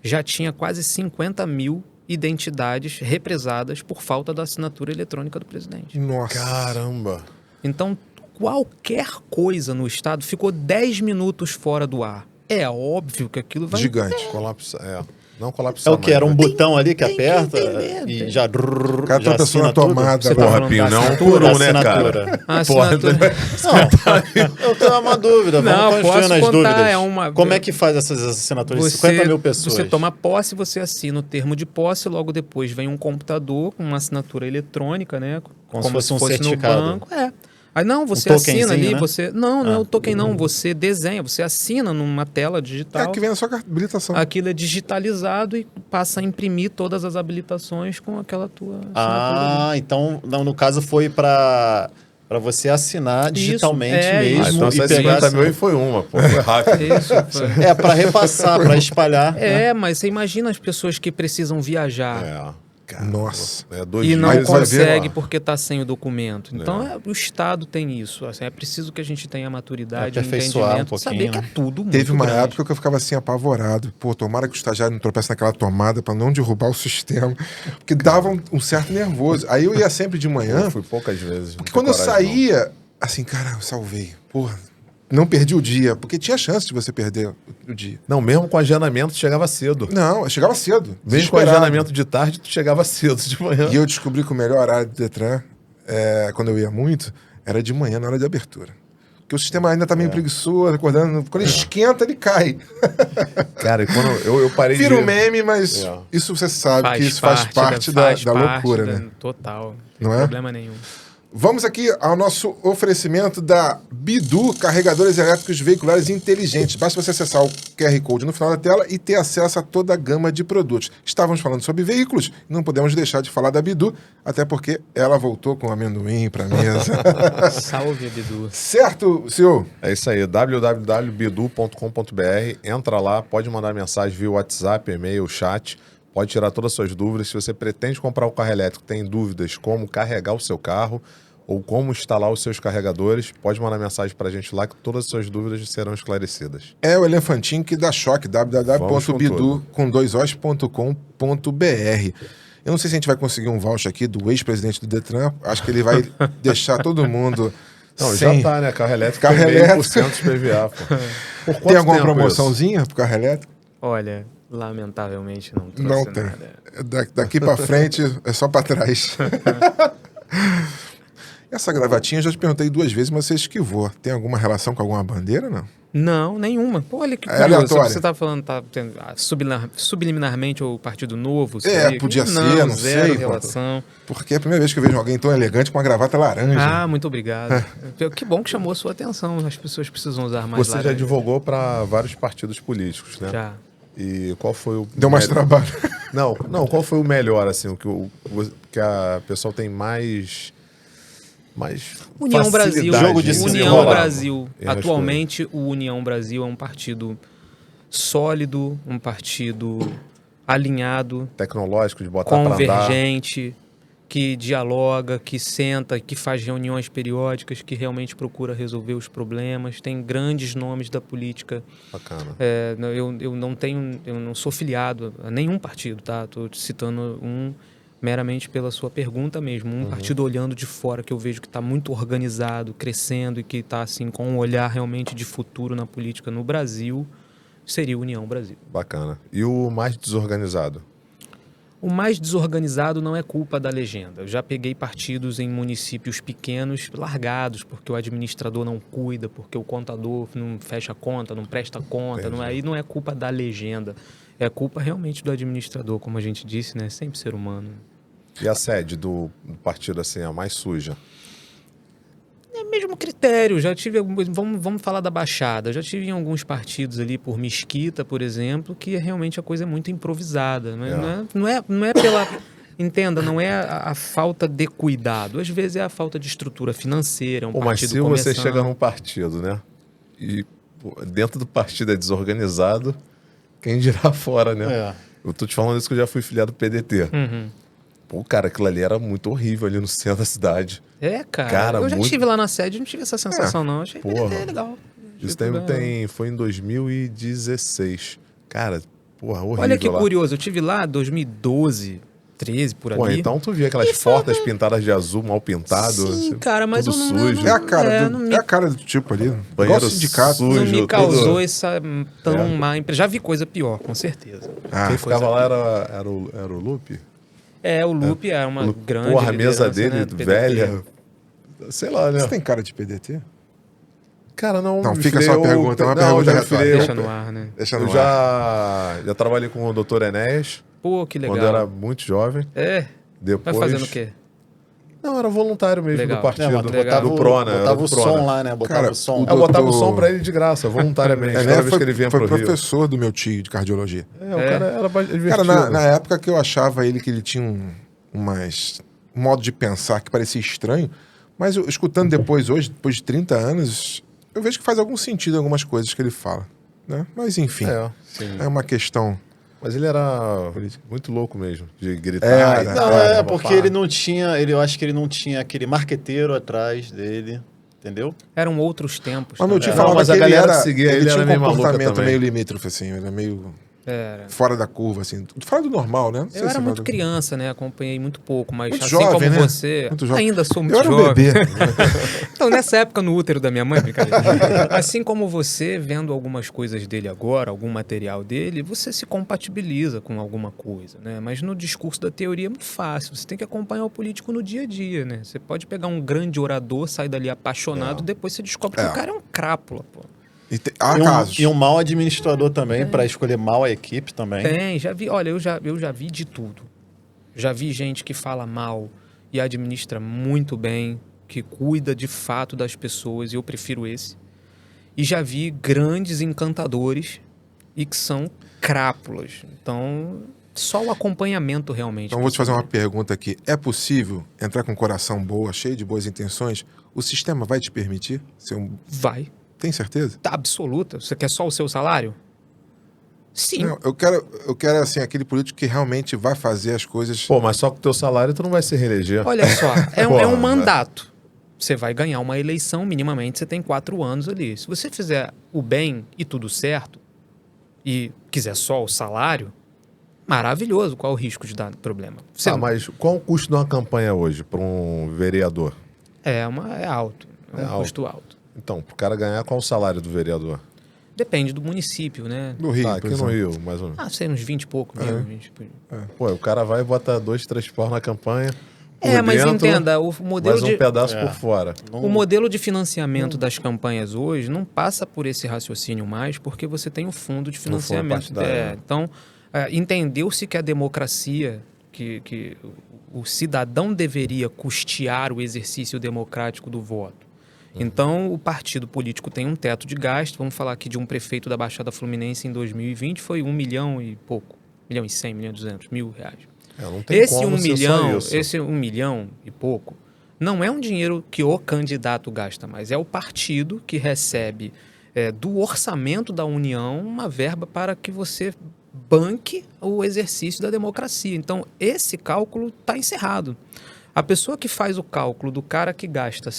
já tinha quase 50 mil identidades represadas por falta da assinatura eletrônica do presidente. Nossa. Caramba. Então, qualquer coisa no estado ficou 10 minutos fora do ar. É óbvio que aquilo vai... Gigante. Colapsa. Não colapsa. É o que? Era um botão ali que tem que aperta entender, e tem. já... O cara já tropeçou na assina tudo? tomada. Você tá lá. falando Porra, Pinho, da não é um assinatura? por um, né, Assinatura. cara? A assinatura... Não, eu tenho uma dúvida. Não, Vamos construindo posso as contar, dúvidas. é uma- Como é que faz essas assinaturas de 50 mil pessoas? Você toma posse, você assina o termo de posse, logo depois vem um computador com uma assinatura eletrônica, né? Como se fosse um certificado. no banco. É. Aí não, você tokenzinho, assina ali, né? você... Não é Ah. o token não, você desenha, você assina numa tela É digital. que vem na sua habilitação. Aquilo é digitalizado e passa a imprimir todas as habilitações com aquela tua assinatura. Ah, então no caso foi para você assinar digitalmente é mesmo Ah, então e essas pegar 50 mil aí foi uma, pô. Foi rápido. Isso, foi. É para repassar, para espalhar. né? É, mas você imagina as pessoas que precisam viajar. É. Cara, Nossa. É 2 E dias. não Aí você vai ver, consegue ó. porque está sem o documento. Então, o Estado tem isso. Assim, é preciso que a gente tenha maturidade, Aperfeiçoar entendimento, um saber pouquinho, que é né? tudo muito Teve uma grande. época que eu ficava assim apavorado. Pô, tomara que o estagiário não tropece naquela tomada pra não derrubar o sistema. Porque dava um certo nervoso. Aí eu ia sempre de manhã, Eu fui poucas vezes. porque não quando eu tenho coragem, saía, assim, cara, eu salvei. Porra, não perdi o dia. Porque tinha chance de você perder o dia. Não, mesmo com agendamento, tu chegava cedo. Não, eu chegava cedo. Mesmo com desesperado. agendamento de tarde, tu chegava cedo de manhã. E eu descobri que o melhor horário do Detran, quando eu ia muito, era de manhã, na hora de abertura. Porque o sistema ainda tá meio preguiçoso, acordando. Quando ele esquenta, ele cai. Cara, e quando eu parei Vira de... um meme, mas É. isso você sabe, que isso faz parte da loucura, né? Total. Não Não tem é? problema nenhum. Vamos aqui ao nosso oferecimento da Bidu, carregadores elétricos veiculares inteligentes. Basta você acessar o QR Code no final da tela e ter acesso a toda a gama de produtos. Estávamos falando sobre veículos, não podemos deixar de falar da Bidu, até porque ela voltou com amendoim para mesa. Salve, Bidu. Certo, senhor? É isso aí, www.bidu.com.br. Entra lá, pode mandar mensagem via WhatsApp, e-mail, chat. Pode tirar todas as suas dúvidas. Se você pretende comprar o carro elétrico, tem dúvidas como carregar o seu carro ou como instalar os seus carregadores, pode mandar mensagem pra gente lá que todas as suas dúvidas serão esclarecidas. É o elefantinho que dá choque, Vamos com tudo. www.bidu.com.br. Eu não sei se a gente vai conseguir um voucher aqui do ex-presidente do Detran. Acho que ele vai deixar todo mundo Não, sem... já tá, né? Carro elétrico Carro tem elétrico. 1% de PVA, pô. Por Tem quanto alguma tempo promoçãozinha pro carro elétrico? Olha, lamentavelmente não trouxe Não tem. nada. Daqui pra frente é só pra trás. Essa gravatinha eu já te perguntei 2 vezes, mas você esquivou. Tem alguma relação com alguma bandeira, não? Não, nenhuma. Pô, olha que É curioso. aleatório. Você tá falando, subliminarmente o Partido Novo? Podia ser, não zero sei, relação. Porque é a primeira vez que eu vejo alguém tão elegante com uma gravata laranja. Ah, muito obrigado. Que bom que chamou a sua atenção. As pessoas precisam usar mais Você já laranja. advogou para vários partidos políticos, né? Já. E qual foi o... Deu mais melhor- trabalho. Não, qual foi o melhor, assim, que a pessoa tem mais União Brasil. facilidade Jogo de em cima e União enrolar. Brasil. E as Atualmente, o União Brasil é um partido sólido, um partido alinhado, tecnológico de botar para andar. convergente, que dialoga, que senta, que faz reuniões periódicas, que realmente procura resolver os problemas. Tem grandes nomes da política. Bacana. Eu não sou filiado a nenhum partido, tá? Estou citando um meramente pela sua pergunta mesmo. Um partido olhando de fora que eu vejo que está muito organizado, crescendo e que está assim, com um olhar realmente de futuro na política no Brasil, seria a União Brasil. Bacana. E o mais desorganizado? O mais desorganizado não é culpa da legenda. Eu já peguei partidos em municípios pequenos largados, porque o administrador não cuida, porque o contador não fecha a conta, não presta conta. Aí não é culpa da legenda. É culpa realmente do administrador, como a gente disse, né? Sempre ser humano. E a sede do partido, assim, a mais suja? É o mesmo critério. Já tive, vamos falar da Baixada. Já tive em alguns partidos ali por Mesquita, por exemplo, que realmente a coisa é muito improvisada. Não é pela... Entenda, não é a falta de cuidado. Às vezes é a falta de estrutura financeira, Mas partido se começando... você chega num partido, né? E dentro do partido é desorganizado, quem dirá fora, né? Eu tô te falando isso que eu já fui filiado do PDT. Pô, cara, aquilo ali era muito horrível ali no centro da cidade. Cara, eu já estive lá na sede e não tive essa sensação, não. Achei legal. Isso foi em 2016. Cara, horrível. Olha que lá. curioso, eu estive lá em 2012, 13, por ali. Pô, então tu via aquelas portas pintadas de azul, mal pintado. Sim, assim, cara, mas tudo eu não... sujo. É a cara do tipo ali. Igual sindicato. sujo. Não me causou tudo... essa tão má impressão. Já vi coisa pior, com certeza. Quem ficava lá era o Lupe? O Lupe era uma grande Porra, a mesa liderança, dele, né, velha. Sei lá, né? Você tem cara de PDT? Cara, não. Não, fica só a pergunta. É uma pergunta retórica. Deixa no ar, né? Deixa no Eu ar. já trabalhei com o Dr. Enéas. Pô, que legal. Quando eu era muito jovem. Depois... Vai fazendo o quê? Não, era voluntário mesmo Legal. do partido, botava do PRONA. Botava o do PRONA. som lá, né? Botava Cara, o som. o Eu botava o doutor- som pra ele de graça, voluntariamente. Toda vez que ele vinha foi pro Rio. professor do meu tio de cardiologia. O cara era divertido. Cara, na época que eu achava ele que ele tinha um modo de pensar que parecia estranho, mas eu, escutando depois hoje, depois de 30 anos, eu vejo que faz algum sentido em algumas coisas que ele fala, né? Mas enfim, é uma questão... Mas ele era muito louco mesmo, de gritar. Porque ele não tinha... eu acho que ele não tinha aquele marqueteiro atrás dele, entendeu? Eram outros tempos. Mas meu tio também. falava mas que a galera ele, que seguia ele ele tinha era um meio maluca comportamento também. meio limítrofe, assim, ele é meio Era. fora da curva, assim. Fora do normal, né? Não sei Eu se era é muito fora do- criança, né? Acompanhei muito pouco, mas Muito assim jovem, como né? você, Muito jovem. ainda sou muito Eu era um jovem. bebê. Então, nessa época, no útero da minha mãe, brincadeira. Assim como você, vendo algumas coisas dele agora, algum material dele, você se compatibiliza com alguma coisa, né? Mas no discurso da teoria é muito fácil. Você tem que acompanhar o político no dia a dia, né? Você pode pegar um grande orador, sair dali apaixonado, depois você descobre que o cara é um crápula, pô. Há casos. E um mau administrador também, para escolher mal a equipe também. Tem, já vi. Olha, eu já vi de tudo. Já vi gente que fala mal e administra muito bem, que cuida de fato das pessoas, e eu prefiro esse. E já vi grandes encantadores e que são crápulas. Então, só o acompanhamento realmente. Então, vou te fazer uma pergunta aqui. É possível entrar com o coração boa, cheio de boas intenções? O sistema vai te permitir ser um... Vai. Tem certeza? Tá absoluta. Você quer só o seu salário? Sim. Não, eu quero, assim, aquele político que realmente vai fazer as coisas... Pô, mas só com o teu salário tu não vai se reeleger. Olha só, é Porra, um mandato. Você vai ganhar uma eleição, minimamente, você tem 4 anos ali. Se você fizer o bem e tudo certo, e quiser só o salário, maravilhoso. Qual o risco de dar problema? Você Mas qual o custo de uma campanha hoje para um vereador? É alto. É um alto. custo alto. Então, pro cara ganhar, qual o salário do vereador? Depende do município, né? Do Rio, Aqui por no exemplo. Rio, mais ou menos. Sei, uns 20 e pouco mil. 20 e pouco. Pô, o cara vai e bota 2, 3 pau na campanha. Mas dentro, entenda, o modelo mais um de... pedaço por fora. O modelo de financiamento das campanhas hoje não passa por esse raciocínio mais, porque você tem o fundo de financiamento. partidário, né? Então, entendeu-se que a democracia, que o cidadão deveria custear o exercício democrático do voto. Então, o partido político tem um teto de gasto. Vamos falar aqui de um prefeito da Baixada Fluminense em 2020, foi 1 milhão e pouco. 1 milhão e 100, 1 milhão e 200 mil reais. Não tem Esse como 1 ser milhão, só isso. esse 1 milhão e pouco, não é um dinheiro que o candidato gasta, mas é o partido que recebe do orçamento da União uma verba para que você banque o exercício da democracia. Então, esse cálculo está encerrado. A pessoa que faz o cálculo do cara que gasta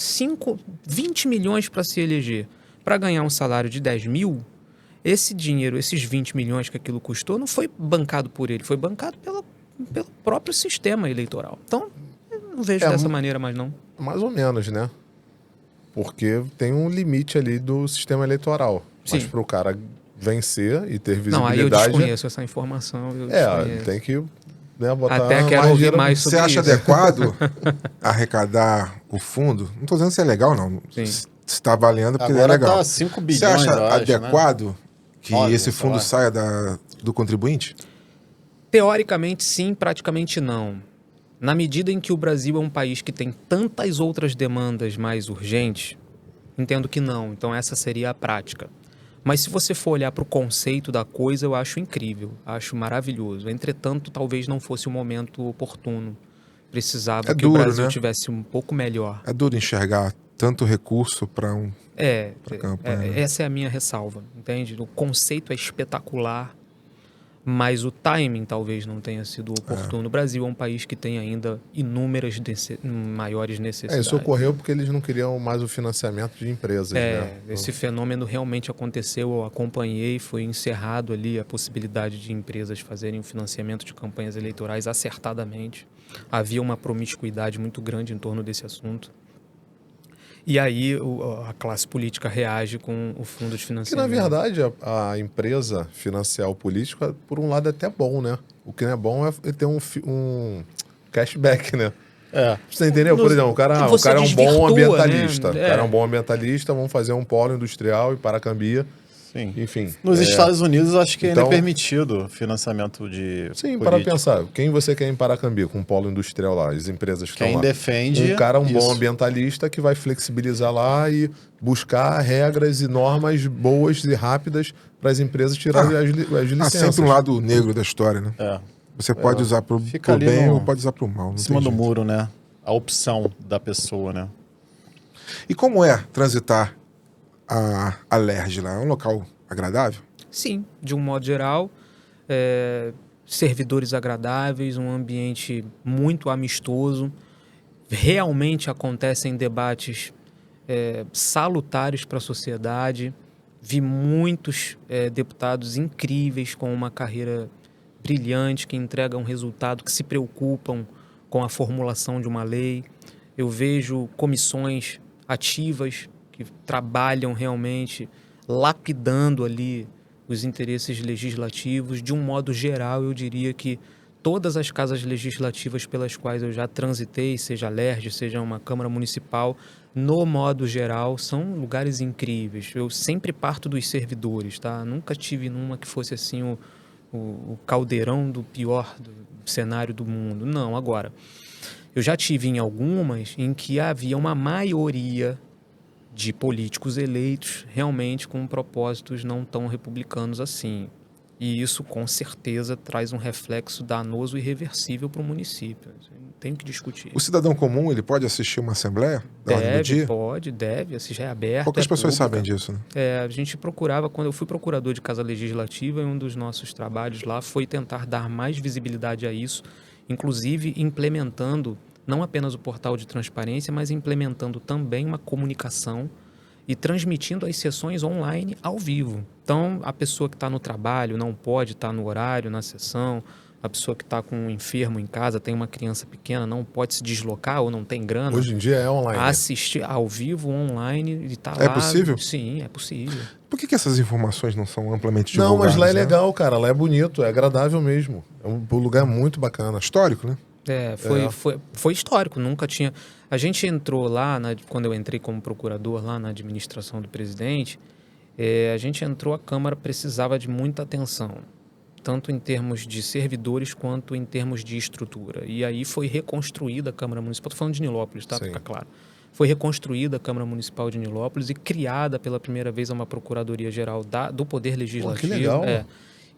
20 milhões para se eleger, para ganhar um salário de 10 mil, esse dinheiro, esses 20 milhões que aquilo custou, não foi bancado por ele, foi bancado pelo próprio sistema eleitoral. Então, eu não vejo dessa maneira mais não. Mais ou menos, né? Porque tem um limite ali do sistema eleitoral. Sim. Mas para o cara vencer e ter visibilidade... Não, aí eu desconheço essa informação. Tem que, né, botar até quero ouvir mais sobre isso. Você acha isso. adequado arrecadar o fundo? Não estou dizendo se é legal, não. Sim. Se está valendo, porque Agora é legal. tá 5 bilhões, Você acha eu acho, adequado que Óbvio, esse fundo saia do contribuinte? Teoricamente, sim, praticamente não. Na medida em que o Brasil é um país que tem tantas outras demandas mais urgentes, entendo que não. Então, essa seria a prática. Mas se você for olhar para o conceito da coisa, eu acho incrível, acho maravilhoso. Entretanto, talvez não fosse o momento oportuno. Precisava que duro, o Brasil né? tivesse um pouco melhor. É duro enxergar tanto recurso para campanha. Essa é a minha ressalva, entende? O conceito é espetacular, mas o timing talvez não tenha sido oportuno. O Brasil é um país que tem ainda inúmeras maiores necessidades. Isso ocorreu porque eles não queriam mais o financiamento de empresas, né? Esse fenômeno realmente aconteceu, eu acompanhei, foi encerrado ali a possibilidade de empresas fazerem o financiamento de campanhas eleitorais acertadamente. Havia uma promiscuidade muito grande em torno desse assunto. E aí a classe política reage com o fundo de financiamento. Que, na verdade, a empresa financiar o político, por um lado, é até bom, né? O que não é bom é ter um cashback, né? Você entendeu? Por exemplo, o cara é um bom ambientalista. Né? O cara é um bom ambientalista, vamos fazer um polo industrial e Paracambia. Sim. Enfim. Nos Estados Unidos, acho que ainda Então, é permitido financiamento de sim, político. para pensar. Quem você quer em Paracambia com um polo industrial lá? As empresas que estão Quem lá. defende Um cara, isso. bom ambientalista que vai flexibilizar lá e buscar regras e normas boas e rápidas para as empresas tirarem as licenças. Há sempre um lado negro da história, né? Você pode usar pro bem ou pode usar pro mal. Em cima do muro, né? A opção da pessoa, né? E como é transitar a LERJ lá? É um local agradável? Sim, de um modo geral, servidores agradáveis, um ambiente muito amistoso. Realmente acontecem debates salutares para a sociedade. Vi muitos deputados incríveis com uma carreira brilhante, que entregam resultado, que se preocupam com a formulação de uma lei. Eu vejo comissões ativas que trabalham realmente lapidando ali os interesses legislativos. De um modo geral, eu diria que todas as casas legislativas pelas quais eu já transitei, seja a LERJ, seja uma Câmara Municipal, no modo geral, são lugares incríveis. Eu sempre parto dos servidores, tá? Nunca tive numa que fosse assim o caldeirão do pior cenário do mundo. Não, agora, eu já tive em algumas em que havia uma maioria de políticos eleitos realmente com propósitos não tão republicanos assim. E isso, com certeza, traz um reflexo danoso e irreversível para o município. Tem que discutir. O cidadão comum, ele pode assistir uma assembleia da ordem do dia? Deve, assistir, é aberto. Poucas pessoas pública. sabem disso, né? A gente procurava, quando eu fui procurador de Casa Legislativa, e um dos nossos trabalhos lá foi tentar dar mais visibilidade a isso, inclusive implementando não apenas o portal de transparência, mas implementando também uma comunicação e transmitindo as sessões online ao vivo. Então, a pessoa que está no trabalho não pode estar no horário, na sessão. A pessoa que está com um enfermo em casa, tem uma criança pequena, não pode se deslocar ou não tem grana. Hoje em dia é online. Assistir ao vivo, online, e está lá. É possível? Sim, é possível. Por que essas informações não são amplamente Não, divulgadas? mas lá é né? legal, cara. Lá é bonito, é agradável mesmo. É um lugar muito bacana. Histórico, né? Foi histórico, nunca tinha... A gente entrou lá, quando eu entrei como procurador lá na administração do presidente, a gente entrou, a Câmara precisava de muita atenção, tanto em termos de servidores quanto em termos de estrutura. E aí foi reconstruída a Câmara Municipal, estou falando de Nilópolis, tá? Para ficar claro. Foi reconstruída a Câmara Municipal de Nilópolis e criada pela primeira vez uma Procuradoria-Geral do Poder Legislativo. Pô, que legal.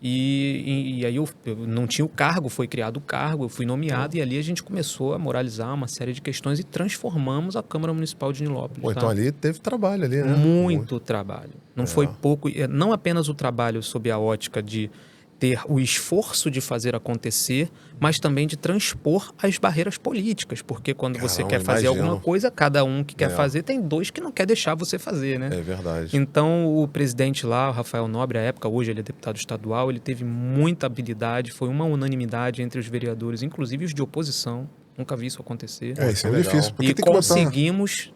E aí eu não tinha o cargo, foi criado o cargo, eu fui nomeado e ali a gente começou a moralizar uma série de questões e transformamos a Câmara Municipal de Nilópolis. Pô, então ali teve trabalho ali, né? Muito trabalho. Não foi pouco, não apenas o trabalho sob a ótica de ter o esforço de fazer acontecer, mas também de transpor as barreiras políticas, porque quando você quer fazer alguma coisa, cada um que quer fazer tem dois que não quer deixar você fazer, né? É verdade. Então, o presidente lá, o Rafael Nobre, à época, hoje ele é deputado estadual, ele teve muita habilidade, foi uma unanimidade entre os vereadores, inclusive os de oposição. Nunca vi isso acontecer. Isso é difícil. Porque E tem que conseguimos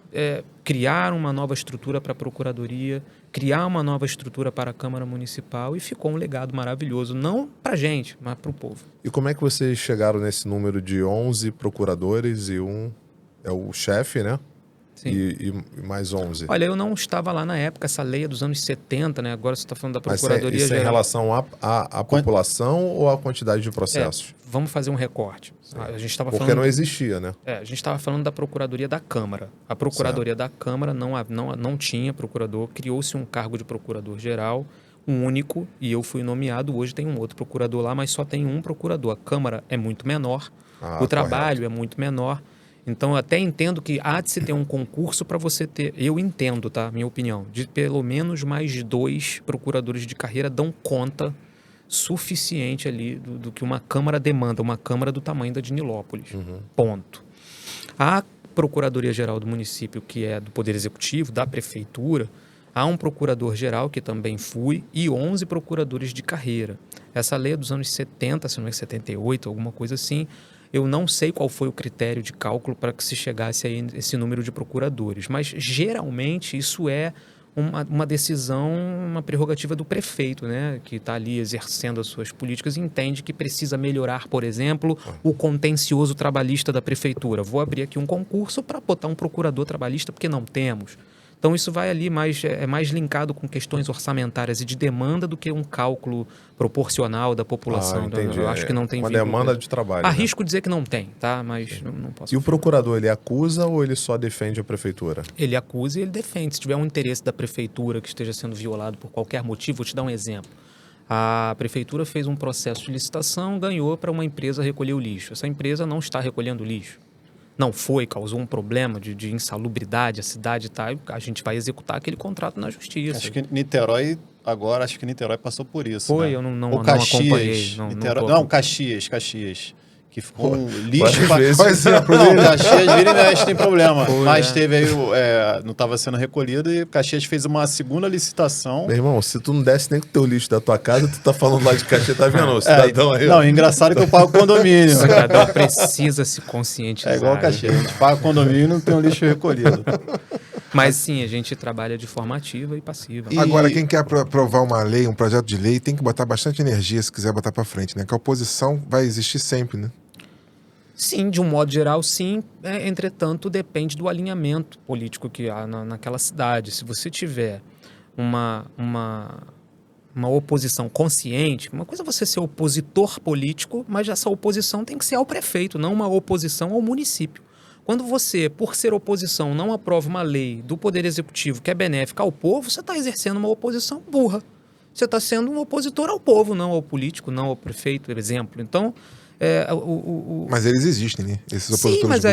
criar uma nova estrutura para a Procuradoria, criar uma nova estrutura para a Câmara Municipal e ficou um legado maravilhoso, não para a gente, mas para o povo. E como é que vocês chegaram nesse número de 11 procuradores e um é o chefe, né? Sim. E mais 11? Olha, eu não estava lá na época, essa lei é dos anos 70, né? Agora você está falando da Mas Procuradoria isso é em Geral. relação à população ou à quantidade de processos? Vamos fazer um recorte. A gente estava Porque falando... não existia, né? A gente estava falando da Procuradoria da Câmara. A Procuradoria da Câmara não tinha procurador, criou-se um cargo de procurador-geral, um único, e eu fui nomeado. Hoje tem um outro procurador lá, mas só tem um procurador. A Câmara é muito menor, o trabalho é muito menor. Então, eu até entendo que há de se ter um concurso para você ter... Eu entendo, tá? Minha opinião. De pelo menos mais 2 procuradores de carreira dão conta suficiente ali do que uma Câmara demanda, uma Câmara do tamanho da de Nilópolis. Ponto. A Procuradoria-Geral do município, que é do Poder Executivo, da Prefeitura, há um procurador-geral, que também fui, e 11 procuradores de carreira. Essa lei é dos anos 70, se não é 78, alguma coisa assim. Eu não sei qual foi o critério de cálculo para que se chegasse a esse número de procuradores, mas geralmente isso é uma decisão, uma prerrogativa do prefeito, né, que está ali exercendo as suas políticas e entende que precisa melhorar, por exemplo, o contencioso trabalhista da prefeitura. Vou abrir aqui um concurso para botar um procurador trabalhista porque não temos. Então, isso vai ali é mais linkado com questões orçamentárias e de demanda do que um cálculo proporcional da população. Entendi. Eu acho que não tem uma demanda de trabalho. Arrisco dizer que não tem, tá? Mas não posso. E o procurador, ele acusa ou ele só defende a prefeitura? Ele acusa e ele defende. Se tiver um interesse da prefeitura que esteja sendo violado por qualquer motivo, vou te dar um exemplo. A prefeitura fez um processo de licitação, ganhou para uma empresa recolher o lixo. Essa empresa não está recolhendo lixo. Não foi, causou um problema de insalubridade, a cidade tá, a gente vai executar aquele contrato na justiça. Acho que Niterói passou por isso. Foi, né? eu não Caxias, acompanhei. Caxias. Que ficou um lixo Qual exemplo Não, dele? Caxias vira e mexe tem problema. Foi, Mas teve aí, não estava sendo recolhido e Caxias fez uma segunda licitação. Meu irmão, se tu não desse nem com o teu lixo da tua casa, tu tá falando lá de Caxias, tá vendo? O cidadão aí. Não, engraçado que eu pago condomínio. O cidadão precisa se conscientizar. É igual Caxias, a gente paga condomínio e não tem um lixo recolhido. Mas sim, a gente trabalha de forma ativa e passiva. Agora, quem quer aprovar uma lei, um projeto de lei, tem que botar bastante energia se quiser botar para frente, né? Que a oposição vai existir sempre, né? Sim, de um modo geral, sim. Entretanto, depende do alinhamento político que há naquela cidade. Se você tiver uma oposição consciente, uma coisa é você ser opositor político, mas essa oposição tem que ser ao prefeito, não uma oposição ao município. Quando você, por ser oposição, não aprova uma lei do Poder Executivo que é benéfica ao povo, você está exercendo uma oposição burra. Você está sendo um opositor ao povo, não ao político, não ao prefeito, por exemplo. Então... Mas eles existem, né? Esses opositores. Sim, mas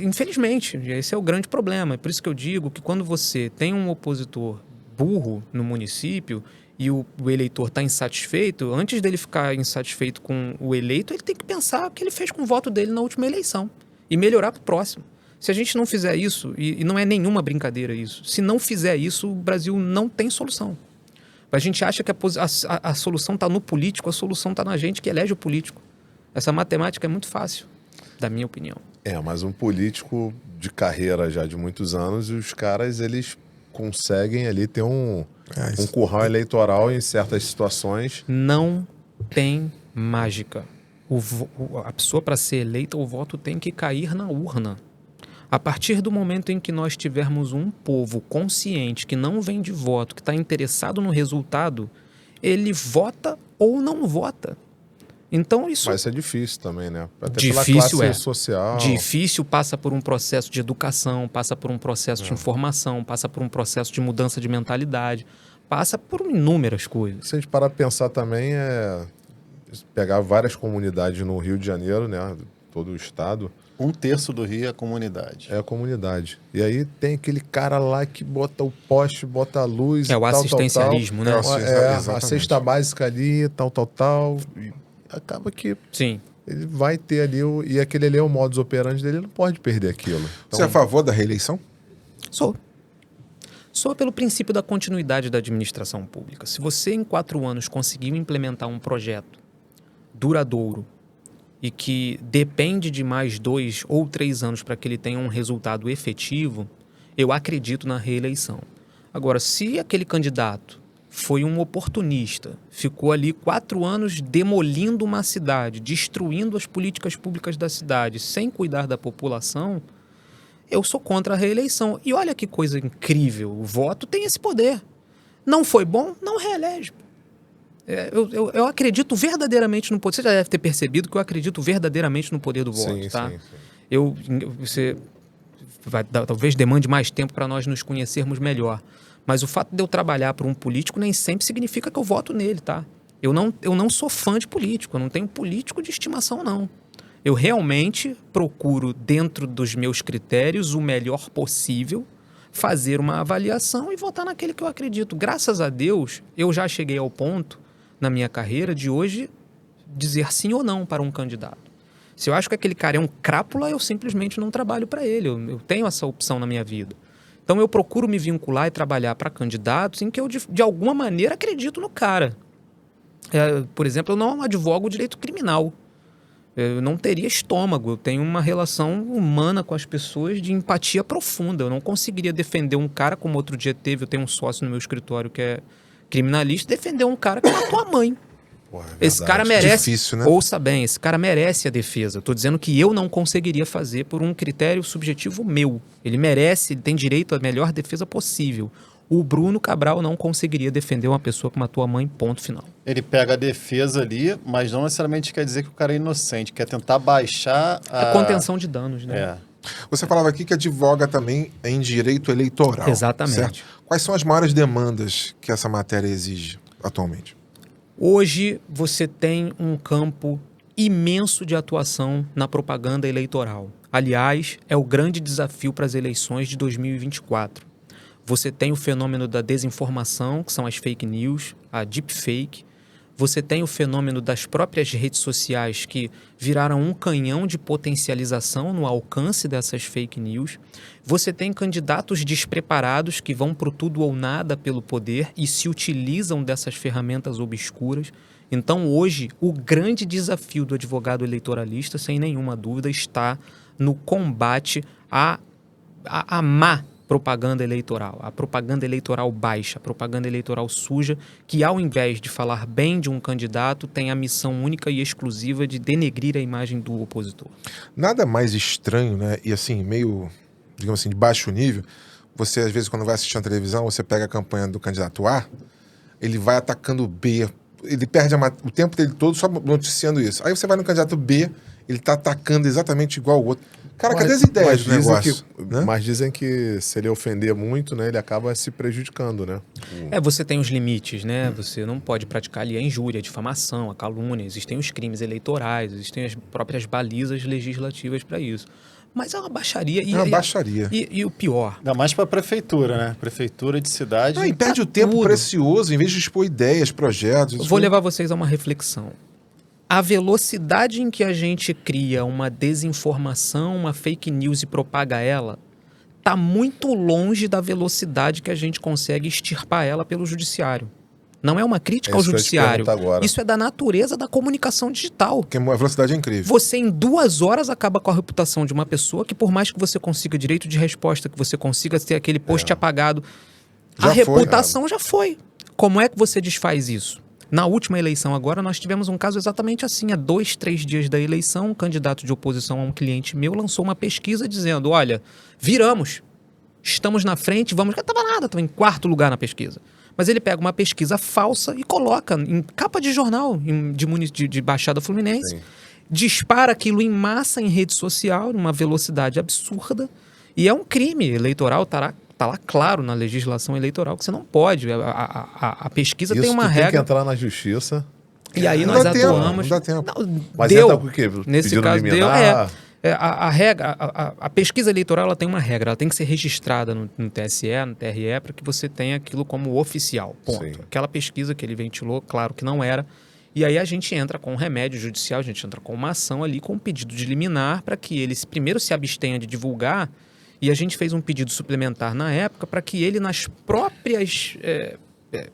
infelizmente, esse é o grande problema. É por isso que eu digo que quando você tem um opositor burro no município e o eleitor está insatisfeito, antes dele ficar insatisfeito com o eleito, ele tem que pensar o que ele fez com o voto dele na última eleição e melhorar para o próximo. Se a gente não fizer isso, e não é nenhuma brincadeira isso, se não fizer isso, o Brasil não tem solução. A gente acha que a solução está no político, a solução está na gente que elege o político. Essa matemática é muito fácil, da minha opinião. Mas um político de carreira já de muitos anos, os caras, eles conseguem ali ter um curral eleitoral em certas situações. Não tem mágica. A pessoa, para ser eleita, o voto tem que cair na urna. A partir do momento em que nós tivermos um povo consciente, que não vem de voto, que está interessado no resultado, ele vota ou não vota. Então isso... Mas isso é difícil também, né? Até difícil pela classe social. Difícil, passa por um processo de educação, passa por um processo de informação, passa por um processo de mudança de mentalidade, passa por inúmeras coisas. Se a gente parar para pensar também, pegar várias comunidades no Rio de Janeiro, né? Todo o estado, 1/3 do Rio é comunidade. É a comunidade. E aí tem aquele cara lá que bota o poste, bota a luz. É o tal, assistencialismo, tal, né? É, a Exatamente. cesta básica ali, tal. E acaba que Sim. ele vai ter ali, e aquele ali é o modus operandi dele, ele não pode perder aquilo. Você é a favor da reeleição? Sou. Sou pelo princípio da continuidade da administração pública. Se você, em 4 anos, conseguiu implementar um projeto duradouro e que depende de mais 2 ou 3 anos para que ele tenha um resultado efetivo, eu acredito na reeleição. Agora, se aquele candidato foi um oportunista, ficou ali 4 anos demolindo uma cidade, destruindo as políticas públicas da cidade, sem cuidar da população, eu sou contra a reeleição. E olha que coisa incrível, o voto tem esse poder. Não foi bom, não reelege. Eu acredito verdadeiramente no poder. Você já deve ter percebido que eu acredito verdadeiramente no poder do voto, tá? Sim. Você talvez demande mais tempo para nós nos conhecermos melhor. Mas o fato de eu trabalhar para um político nem sempre significa que eu voto nele, tá? Eu não sou fã de político, eu não tenho político de estimação, não. Eu realmente procuro, dentro dos meus critérios, o melhor possível, fazer uma avaliação e votar naquele que eu acredito. Graças a Deus, eu já cheguei ao ponto, na minha carreira, de hoje, dizer sim ou não para um candidato. Se eu acho que aquele cara é um crápula, eu simplesmente não trabalho para ele. Eu tenho essa opção na minha vida. Então eu procuro me vincular e trabalhar para candidatos em que eu, de alguma maneira, acredito no cara. Por exemplo, eu não advogo o direito criminal. Eu não teria estômago, eu tenho uma relação humana com as pessoas de empatia profunda. Eu não conseguiria defender um cara, como outro dia teve, eu tenho um sócio no meu escritório que é criminalista, defender um cara que matou a mãe. Porra, é Esse verdade. cara merece, Difícil, né? ouça bem, esse cara merece a defesa. Eu estou dizendo que eu não conseguiria fazer por um critério subjetivo meu. Ele merece, ele tem direito à melhor defesa possível. O Bruno Cabral não conseguiria defender uma pessoa que matou a mãe, ponto final. Ele pega a defesa ali, mas não necessariamente quer dizer que o cara é inocente, quer tentar baixar A contenção de danos, né? É. Você falava aqui que advoga também em direito eleitoral. Exatamente. Certo? Quais são as maiores demandas que essa matéria exige atualmente? Hoje você tem um campo imenso de atuação na propaganda eleitoral. Aliás, é o grande desafio para as eleições de 2024. Você tem o fenômeno da desinformação, que são as fake news, a deepfake. Você tem o fenômeno das próprias redes sociais que viraram um canhão de potencialização no alcance dessas fake news. Você tem candidatos despreparados que vão pro tudo ou nada pelo poder e se utilizam dessas ferramentas obscuras. Então, hoje, o grande desafio do advogado eleitoralista, sem nenhuma dúvida, está no combate à má propaganda eleitoral, a propaganda eleitoral baixa, a propaganda eleitoral suja, que ao invés de falar bem de um candidato, tem a missão única e exclusiva de denegrir a imagem do opositor. Nada mais estranho, né? E assim, meio, digamos assim, de baixo nível. Você, às vezes, quando vai assistir uma televisão, você pega a campanha do candidato A, ele vai atacando o B, ele perde o tempo dele todo só noticiando isso. Aí você vai no candidato B, ele tá atacando exatamente igual o outro. Cara, cadê as ideias do negócio? Né? Mas dizem que se ele ofender muito, né, ele acaba se prejudicando, né? Você tem os limites, né? Você não pode praticar ali a injúria, a difamação, a calúnia. Existem os crimes eleitorais, existem as próprias balizas legislativas para isso. Mas é uma baixaria. É uma baixaria. E o pior... Ainda mais para a prefeitura, né? Prefeitura de cidade. E perde o tempo precioso, em vez de expor ideias, projetos. Eu vou levar vocês a uma reflexão. A velocidade em que a gente cria uma desinformação, uma fake news e propaga ela, está muito longe da velocidade que a gente consegue extirpar ela pelo judiciário. Não é uma crítica ao judiciário. Isso é da natureza da comunicação digital. Porque a velocidade é incrível. Você, em 2 horas, acaba com a reputação de uma pessoa que, por mais que você consiga direito de resposta, que você consiga ter aquele post apagado, a reputação já foi. Como é que você desfaz isso? Na última eleição agora, nós tivemos um caso exatamente assim. Há 2, 3 dias da eleição, um candidato de oposição a um cliente meu lançou uma pesquisa dizendo, olha, viramos, estamos na frente, vamos... Não estava nada, estava em 4º lugar na pesquisa. Mas ele pega uma pesquisa falsa e coloca em capa de jornal de Baixada Fluminense, dispara aquilo em massa em rede social, numa velocidade absurda, e é um crime eleitoral, Está lá claro na legislação eleitoral que você não pode. A pesquisa isso tem uma regra. Tem que regra. entrar na justiça. E aí não nós dá atuamos. Tempo, não dá tempo. Mas deu. entra com o quê? Nesse Pedindo caso liminar? A regra, a pesquisa eleitoral ela tem uma regra, ela tem que ser registrada no TSE, no TRE, para que você tenha aquilo como oficial. Ponto. Sim. Aquela pesquisa que ele ventilou, claro que não era. E aí a gente entra com um remédio judicial, a gente entra com uma ação ali com um pedido de liminar para que ele primeiro se abstenha de divulgar. E a gente fez um pedido suplementar na época para que ele, nas próprias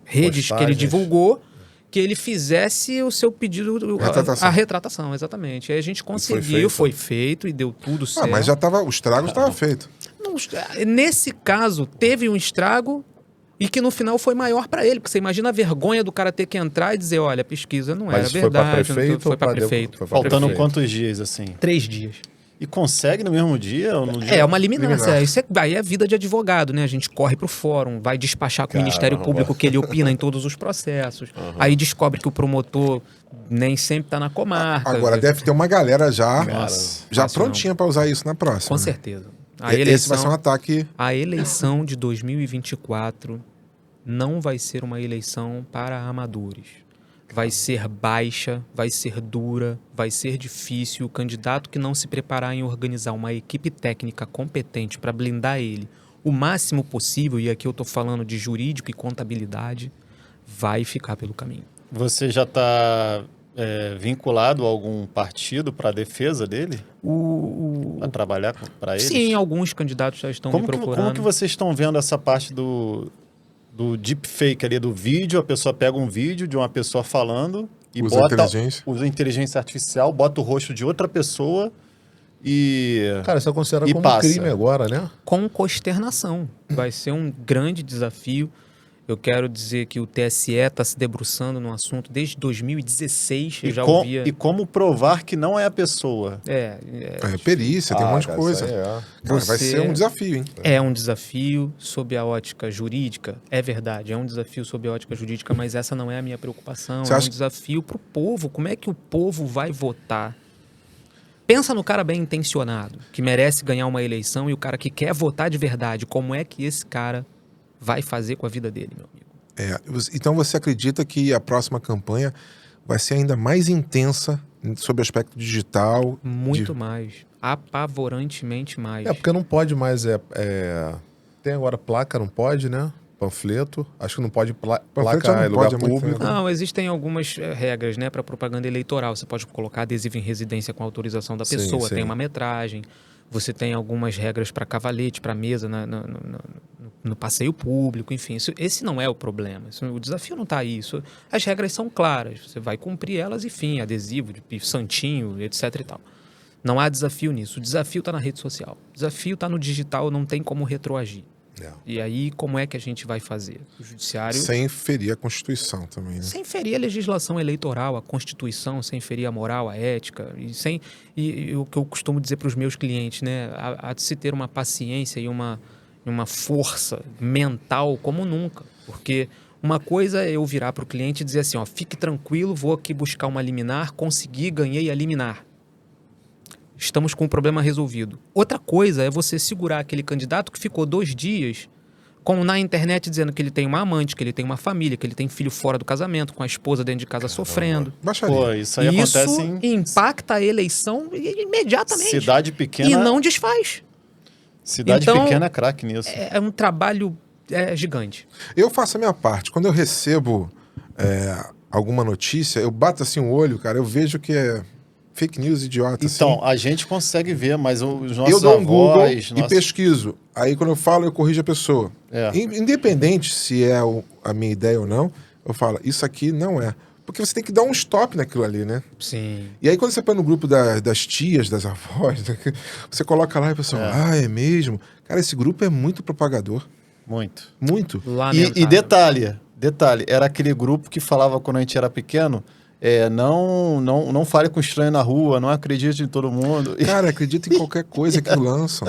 redes que ele Postagens. divulgou, que ele fizesse o seu pedido, Retratação. a retratação, exatamente. Aí a gente conseguiu, feito. foi feito e deu tudo certo. mas já tava, o estrago estava feito. Não, nesse caso, teve um estrago e que no final foi maior para ele, porque você imagina a vergonha do cara ter que entrar e dizer, olha, a pesquisa não era Mas foi pra verdade. prefeito foi ou para pra prefeito. foi pra Faltando prefeito? quantos dias, assim? 3 dias. E consegue no mesmo dia ou no dia? É uma liminar. Liminar. Isso aí é vida de advogado, né? A gente corre pro fórum, vai despachar com o Ministério Caramba. Público que ele opina em todos os processos. Aí descobre que o promotor nem sempre tá na comarca. Agora deve ter uma galera já Fácil prontinha para usar isso na próxima. Com né? certeza. A Esse vai ser um ataque. A eleição de 2024 não vai ser uma eleição para amadores. Vai ser baixa, vai ser dura, vai ser difícil. O candidato que não se preparar em organizar uma equipe técnica competente para blindar ele o máximo possível, e aqui eu estou falando de jurídico e contabilidade, vai ficar pelo caminho. Você já está vinculado a algum partido para a defesa dele? Para trabalhar para eles? Sim, alguns candidatos já estão me procurando. Como que vocês estão vendo essa parte do deepfake ali do vídeo? A pessoa pega um vídeo de uma pessoa falando e usa inteligência artificial, bota o rosto de outra pessoa e... Cara, isso é considerado E como passa. crime agora, né? Com consternação. Vai ser um grande desafio. Eu quero dizer que o TSE está se debruçando no assunto desde 2016. Eu já ouvia... E como provar que não é a pessoa? É perícia, tem um monte de cara, coisa. isso aí Cara, vai Você- ser um desafio, hein? É um desafio sob a ótica jurídica, é verdade, é um desafio sob a ótica jurídica, mas essa não é a minha preocupação. Você É acha- um desafio para o povo. Como é que o povo vai votar? Pensa no cara bem intencionado, que merece ganhar uma eleição, e o cara que quer votar de verdade. Como é que esse cara vai fazer com a vida dele, meu amigo? Então você acredita que a próxima campanha vai ser ainda mais intensa sobre o aspecto digital? Muito mais. Apavorantemente mais. É, porque não pode mais. Tem agora placa, não pode, né? Panfleto. Acho que não pode Panfleto já placa não em lugar pode há muito público. tempo. Não, existem algumas regras, né, para propaganda eleitoral. Você pode colocar adesivo em residência com autorização da Sim, pessoa, sim. tem uma metragem. Você tem algumas regras para cavalete, para mesa no passeio público, enfim. Esse não é o problema. O desafio não está aí. As regras são claras. Você vai cumprir elas e fim. Adesivo, de santinho, etc e tal. Não há desafio nisso. O desafio está na rede social. O desafio está no digital, não tem como retroagir. É. E aí, como é que a gente vai fazer? O judiciário... Sem ferir a Constituição também, né? Sem ferir a legislação eleitoral, a Constituição, sem ferir a moral, a ética, e o que eu costumo dizer para os meus clientes, né? Há de se ter uma paciência e uma força mental como nunca. Porque uma coisa é eu virar para o cliente e dizer assim, ó, fique tranquilo, vou aqui buscar uma liminar, consegui, ganhei a liminar. Estamos com o problema resolvido. Outra coisa é você segurar aquele candidato que ficou 2 dias na internet dizendo que ele tem uma amante, que ele tem uma família, que ele tem filho fora do casamento, com a esposa dentro de casa sofrendo. Baixaria. Pô, isso aí acontece em impacta a eleição imediatamente. cidade pequena. E não desfaz. Cidade Então, pequena é craque nisso. É um trabalho gigante. Eu faço a minha parte. Quando eu recebo alguma notícia, eu bato assim o olho, cara, eu vejo que é fake news idiota. Então, assim. a gente consegue ver, mas os nossos Eu dou um Google avós... e pesquiso. Aí quando eu falo, eu corrijo a pessoa. É. Independente se é a minha ideia ou não, eu falo, isso aqui não é. Porque você tem que dar um stop naquilo ali, né? Sim. E aí quando você põe no grupo das tias, das avós, né, você coloca lá e a pessoa, é mesmo? Cara, esse grupo é muito propagador. Muito. Muito. Lamentável. E detalhe, era aquele grupo que falava quando a gente era pequeno, não fale com estranho na rua, não acredite em todo mundo. Cara, acredita em qualquer coisa que lançam.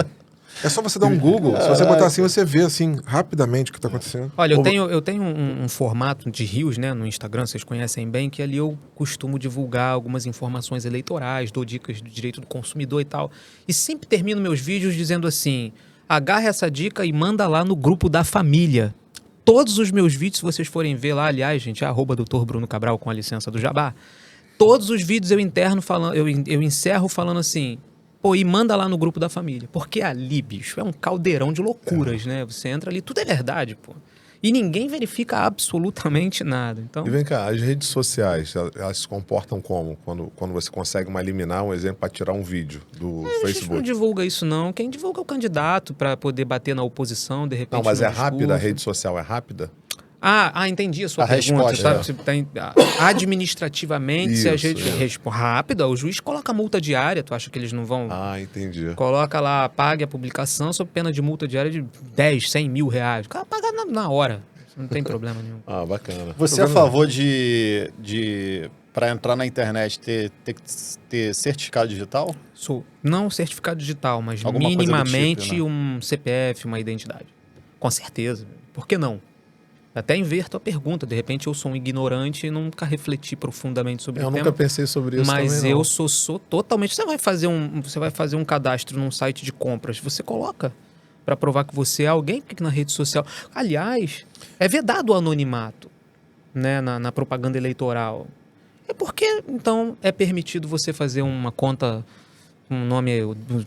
É só você dar um Google. Se você botar assim, você vê assim, rapidamente o que está acontecendo. Olha, eu tenho um formato de Reels, né, no Instagram, vocês conhecem bem, que ali eu costumo divulgar algumas informações eleitorais, dou dicas do direito do consumidor e tal. E sempre termino meus vídeos dizendo assim, agarra essa dica e manda lá no grupo da família. Todos os meus vídeos, se vocês forem ver lá, aliás, gente, é @Dr. Bruno Cabral, com a licença do Jabá. Todos os vídeos eu encerro falando assim, Pô, e manda lá no grupo da família. Porque ali, bicho, é um caldeirão de loucuras, né? Você entra ali, tudo é verdade, pô. E ninguém verifica absolutamente nada. Então, E vem cá, as redes sociais, elas se comportam como? Quando você consegue uma liminar, um exemplo, para tirar um vídeo do a gente não Facebook? divulga isso, não. Quem divulga é o candidato para poder bater na oposição, de repente. Não, mas no é rápida? A discurso. rede social é rápida? Entendi a sua A pergunta. resposta, Sabe? é. Você tem, administrativamente, se a Isso, gente rápida, o juiz coloca multa diária. Tu acha que eles não vão? Ah, entendi. Coloca lá, pague a publicação sob pena de multa diária de 10, 100 mil reais. O cara paga na hora. Não tem problema nenhum. Ah, bacana. Você é a favor de para entrar na internet, ter que ter certificado digital? Sou não certificado digital, mas Alguma coisa do minimamente tipo, né? um CPF, uma identidade. Com certeza. Por que não? Até inverto a pergunta. De repente eu sou um ignorante e nunca refleti profundamente sobre Eu o nunca tema. pensei sobre isso Mas também, não. eu sou totalmente... Você vai fazer um cadastro num site de compras. Você coloca para provar que você é alguém que na rede social... Aliás, é vedado o anonimato, né, na propaganda eleitoral. É porque, então, é permitido você fazer uma conta... Um nome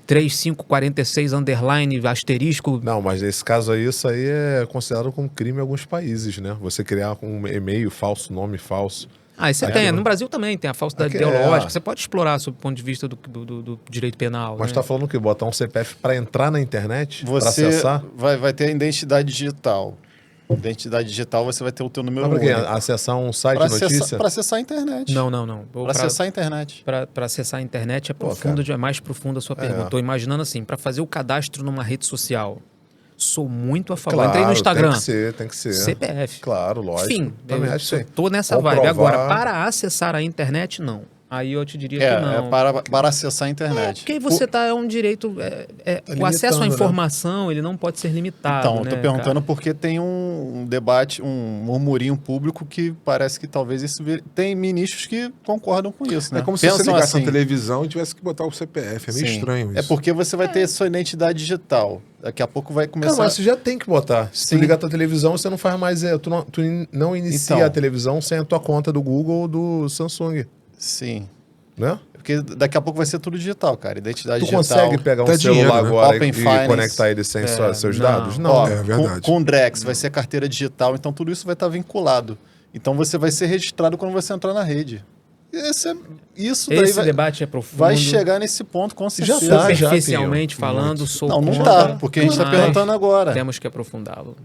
3546 underline asterisco. Não, mas nesse caso aí, isso aí é considerado como crime em alguns países, né? Você criar um e-mail falso, nome falso. Aí você tem. No Brasil também tem a falsidade Aqui é. ideológica. Você pode explorar sob o ponto de vista do direito penal. Mas né? tá falando que botar um CPF para entrar na internet? Para Você acessar? vai ter a identidade digital. Identidade digital, você vai ter o teu número Mas pra quê? único. Acessar um site Para de notícia? acessar a internet. Não. Para acessar a internet. Para acessar a internet Pô, é mais profunda a sua pergunta. Tô imaginando assim, para fazer o cadastro numa rede social. Sou muito a favor. Claro, Entrei no Instagram. tem que ser. CPF. Claro, lógico. Enfim, Também eu acho que sim. tô nessa Comprovar. vibe. Agora, para acessar a internet, não. Aí eu te diria que não. Para acessar a internet. Porque você é um direito... o acesso à limitando, né? informação, ele não pode ser limitado. Então, eu tô né, perguntando cara? porque tem um debate, um murmurinho público que parece que talvez isso... Tem ministros que concordam com isso, né? É como se você Pensam ligasse assim, na televisão e tivesse que botar o CPF. É meio sim. estranho isso. É porque você vai ter sua identidade digital. Daqui a pouco vai começar... Cara, mas você já tem que botar. Se Sim. tu ligar a tua televisão, você não faz mais... Tu não inicia Então. a televisão sem a tua conta do Google ou do Samsung, Sim. né? Porque daqui a pouco vai ser tudo digital, cara. Identidade Tu digital. consegue pegar um Dá celular dinheiro, né? agora Open e Finance. conectar ele sem seus não. dados? Não. Ó, É verdade. com o Drex vai ser carteira digital, então tudo isso vai estar vinculado. Então você vai ser registrado quando você entrar na rede. Isso daí Esse debate é profundo. vai chegar nesse ponto, com certeza. tá, já, Superficialmente Pinho. falando, Muito. sou Não contra, tá, porque a gente está mas perguntando agora. Temos que aprofundá-lo.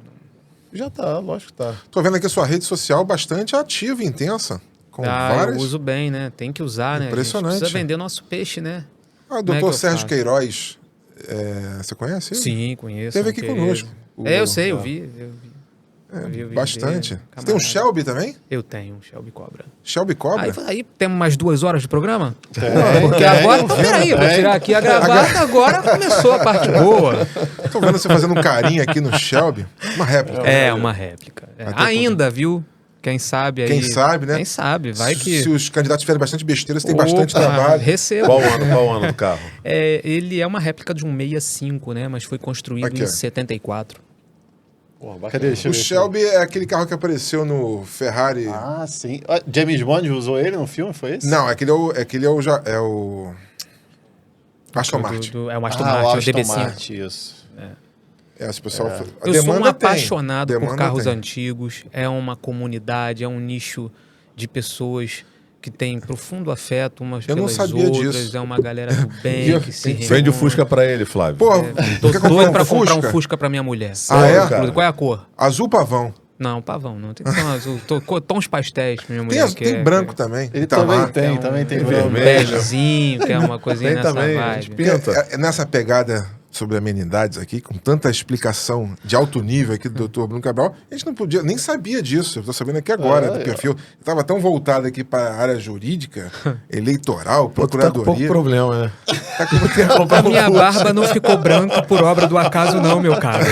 Já tá, lógico que tá. Tô vendo aqui a sua rede social bastante ativa e intensa. Com Eu várias... uso bem, né? Tem que usar, né? Impressionante. A gente precisa vender nosso peixe, né? Ah, o Como é que doutor eu Sérgio faço? Queiroz, você conhece ele? Sim, conheço. Teve um aqui querido. conosco. Eu sei, eu vi. Eu vi o vídeo Bastante. dele, Você tem um camarada. Shelby também? Eu tenho um Shelby Cobra. Shelby Cobra? Aí temos mais 2 horas de programa? Tem, Porque tem, agora... Peraí, eu vou tirar aqui a gravata, agora começou a parte boa. Tô vendo você fazendo um carinho aqui no Shelby. Uma réplica. É, uma réplica. Até Ainda, viu? Quem sabe aí... Quem sabe, né? Quem sabe, vai que... Se os candidatos tiverem bastante besteira, você tem Opa, bastante trabalho. Recebo. Qual ano do carro? Ele é uma réplica de um 65, né? Mas foi construído Aqui, em ó. 74. Pô, bacana. Cadê? Deixa eu O ver aqui. Shelby é aquele carro que apareceu no Ferrari. Ah, sim. Ah, James Bond usou ele no filme, foi esse? Não, aquele é o Aston Martin. É o Aston o Martin, o Aston DB5. Martin, isso. Esse pessoal. A Eu sou um demanda tem. apaixonado por Demanda carros tem. antigos. É uma comunidade, é um nicho de pessoas que tem profundo afeto umas Eu não pelas sabia outras. disso. É uma galera do bem que se reúne. Vende o Fusca pra ele, Flávio. Pô, Tô quer comprar doido um pra comprar um Fusca? Fusca pra minha mulher. Ah, é? Cara. Qual é a cor? Azul pavão. Não, pavão, não. Tem que ser um azul. Tons pastéis pra minha Tem, mulher. tem branco também. Ele Itamar. também tem um branco. begezinho, que é uma coisinha Tem nessa também, a gente vibe. pinta. Nessa pegada sobre amenidades aqui, com tanta explicação de alto nível aqui do Dr. Bruno Cabral, a gente não podia, nem sabia disso. Eu tô sabendo aqui agora do perfil. Eu tava tão voltado aqui para a área jurídica, eleitoral, Pô, tu tá com pouco procuradoria. problema, né? A minha barba não ficou branca por obra do acaso, não, meu caro.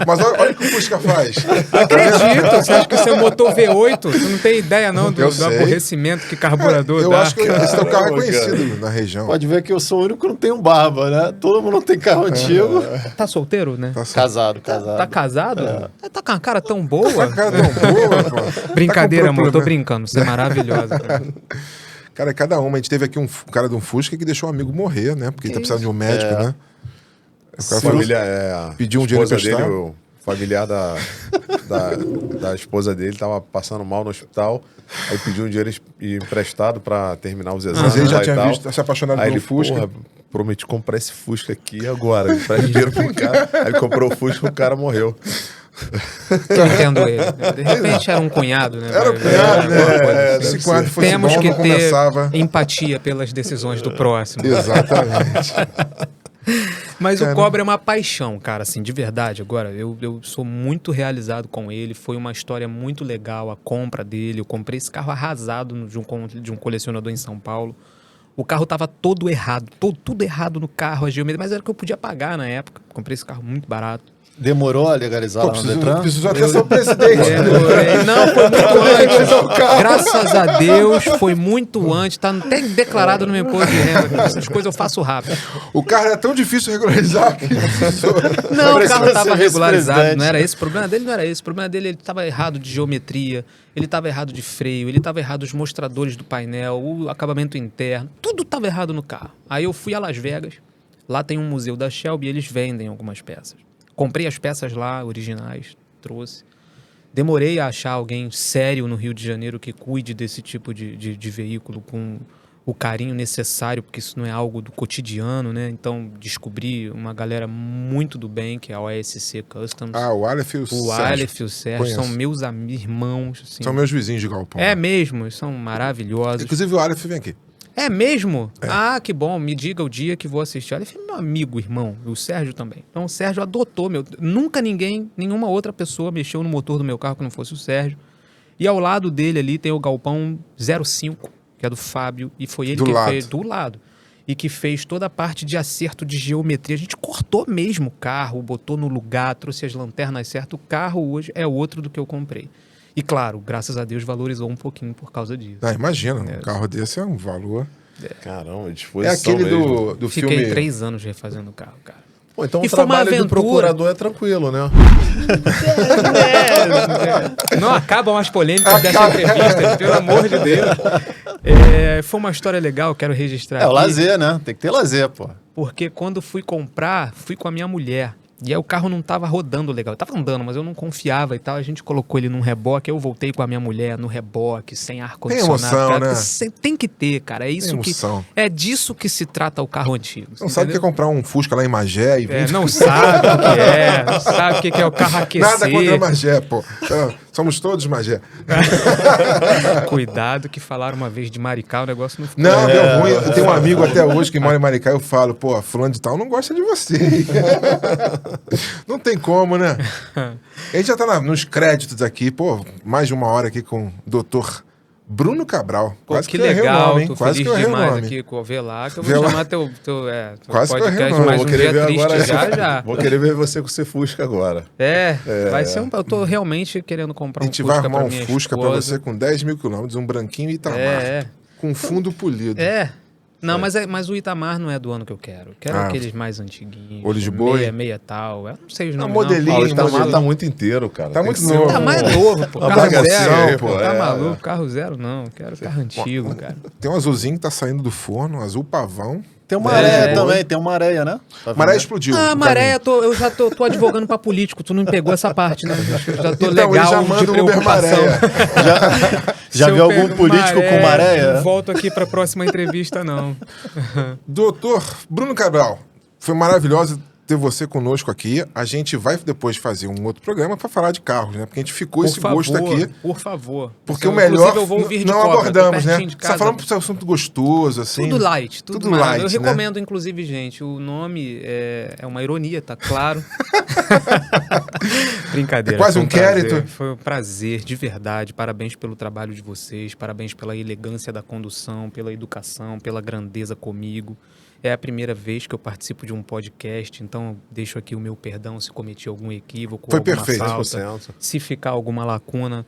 Mas olha o que o Fusca faz. Acredito. Você acha que esse é um motor V8? Tu não tem ideia, não, do Eu sei. aborrecimento que carburador Eu dá. acho que esse teu carro é Caramba, conhecido na região. Pode ver que eu sou o único que não tenho barba, né? Todo mundo tem carro antigo. Tá solteiro, né? Tá certo. Casado. Tá casado? Tá com uma cara tão boa. Cara, tão boa, pô. Brincadeira, Tá com amor. Tô problema. brincando. Você é maravilhosa. Cara. Cara, cada uma. A gente teve aqui um cara de um Fusca que deixou um amigo morrer, né? Porque ele tá precisando de um médico, né? O cara pediu um dinheiro esposa emprestado. dele, o familiar da esposa dele tava passando mal no hospital, aí pediu um dinheiro emprestado pra terminar os exames. Mas ele já lá e tinha tal. visto, se apaixonado Aí pelo ele, Fusca. porra, prometi comprar esse Fusca aqui agora. Empresta dinheiro pro cara. Aí ele comprou o Fusca e o cara morreu. Eu entendo ele. De repente era um cunhado, né? Era o cunhado, né? Alguma coisa assim. Se cunhado fosse Temos bom, que não ter começava. empatia pelas decisões do próximo. Exatamente. Mas o Cobra é uma paixão, cara, assim, de verdade. Agora, eu sou muito realizado com ele. Foi uma história muito legal a compra dele. Eu comprei esse carro arrasado de um colecionador em São Paulo. O carro tava todo errado, tudo errado no carro, a geometria, mas era o que eu podia pagar na época. Comprei esse carro muito barato. Demorou a legalizar lá no Detran? Precisou até ser o presidente. Não, foi muito antes. Graças a Deus, foi muito antes. Tá até declarado no meu imposto de renda. Essas coisas eu faço rápido. O carro era tão difícil de regularizar que precisou. Não, o carro ser estava regularizado, vice-presidente. não era esse. O problema dele não era esse. O problema dele, ele estava errado de geometria, ele estava errado de freio, ele estava errado os mostradores do painel, o acabamento interno. Tudo estava errado no carro. Aí eu fui a Las Vegas, lá tem um museu da Shelby e eles vendem algumas peças. Comprei as peças lá, originais, trouxe. Demorei a achar alguém sério no Rio de Janeiro que cuide desse tipo de veículo com o carinho necessário, porque isso não é algo do cotidiano, né? Então, descobri uma galera muito do bem, que é a OSC Customs. Ah, o Aleph e o Sérgio. Aleph e o Sérgio Conheço. são meus irmãos. Assim. São meus vizinhos de galpão. É mesmo, são maravilhosos. Inclusive o Aleph vem aqui. É mesmo? Ah, que bom. Me diga o dia que vou assistir. Olha, meu amigo, irmão. E o Sérgio também. Então, o Sérgio adotou meu... Nunca nenhuma outra pessoa mexeu no motor do meu carro que não fosse o Sérgio. E ao lado dele ali tem o galpão 05, que é do Fábio. E foi ele Do que lado. fez... Do lado. E que fez toda a parte de acerto de geometria. A gente cortou mesmo o carro, botou no lugar, trouxe as lanternas certas. O carro hoje é outro do que eu comprei. E claro, graças a Deus valorizou um pouquinho por causa disso. Ah, imagina, um carro desse é um valor. Caramba, É disposição aquele mesmo. do Fiquei filme... 3 anos refazendo o carro, cara. Pô, então E o foi uma trabalho do aventura. procurador é tranquilo, né? Não acabam as polêmicas dessa entrevista, pelo amor de Deus. Foi uma história legal, quero registrar É o aqui, lazer, né? Tem que ter lazer, pô. porque quando fui comprar, fui com a minha mulher. E aí o carro não tava rodando legal. Tava andando, mas eu não confiava e tal. A gente colocou ele num reboque. Eu voltei com a minha mulher no reboque, sem ar-condicionado. emoção, cara, né? Tem que ter, cara. É isso Tem que. emoção. É disso que se trata o carro antigo. Não sabe o que é comprar um Fusca lá em Magé e vir... Não sabe o que é. Não sabe o que é o carro aquecer. Nada contra Magé, pô. Somos todos Magé. Cuidado que falaram uma vez de Maricá, o negócio não ficou. Não, deu ruim. Eu tenho um amigo até hoje que mora em Maricá e eu falo, pô, fulano de tal não gosta de você. Não tem como, né? A gente já tá nos créditos aqui, pô, mais de 1 hora aqui com o doutor Bruno Cabral. Pô, Quase que eu errei o legal, nome, hein? tô Quase que feliz eu errei o demais nome. aqui com o Velar, que eu vou Velar. chamar teu Quase que eu errei o podcast nome. mais Vou um querer dia ver triste agora. já. Vou querer ver você com esse Fusca agora. Vai ser eu tô realmente querendo comprar A um gente Fusca vai arrumar pra um minha Fusca pra esposa. você com 10 mil quilômetros, um branquinho Itamar, com fundo polido. Não, mas o Itamar não é do ano que eu quero. Eu quero aqueles mais antiguinhos. Olho de boi? Meia tal. Eu não sei os Ah, nomes modelinho, O Itamar modelinho. tá muito inteiro, cara. Tá Tem muito que ser novo. um- Itamar é novo, pô. Uma Carro bagacinha zero, aí, pô. pô. Tá É. maluco? Carro zero não. Eu quero carro antigo, cara. Tem um azulzinho que tá saindo do forno, um azul pavão. Tem uma areia também, tem uma areia, né? Tá vendo? Maré explodiu. Ah, o Maré, caminho. eu já tô advogando pra político. Tu não pegou essa parte, né? Eu já tô Então, legal ele já de manda o Uber preocupação. Maré. Já Se eu viu algum pego político com maré? Não volto aqui pra próxima entrevista, não. Doutor Bruno Cabral, foi maravilhoso ter você conosco aqui. A gente vai depois fazer um outro programa para falar de carros, né? Porque a gente ficou esse gosto aqui. Por favor. Porque o Inclusive, melhor eu vou vir de não Cobra, tô abordamos, né? pertinho de Você tá casa. falando pro assunto gostoso, assim. Tudo light, tudo Tudo light. light, Eu né? recomendo, inclusive, gente, o nome é uma ironia, tá claro. Brincadeira. É quase foi um prazer, inquérito. Foi um prazer, de verdade. Parabéns pelo trabalho de vocês, parabéns pela elegância da condução, pela educação, pela grandeza comigo. É a primeira vez que eu participo de um podcast, então deixo aqui o meu perdão se cometi algum equívoco, Foi alguma perfeito, falta, 100%. se ficar alguma lacuna.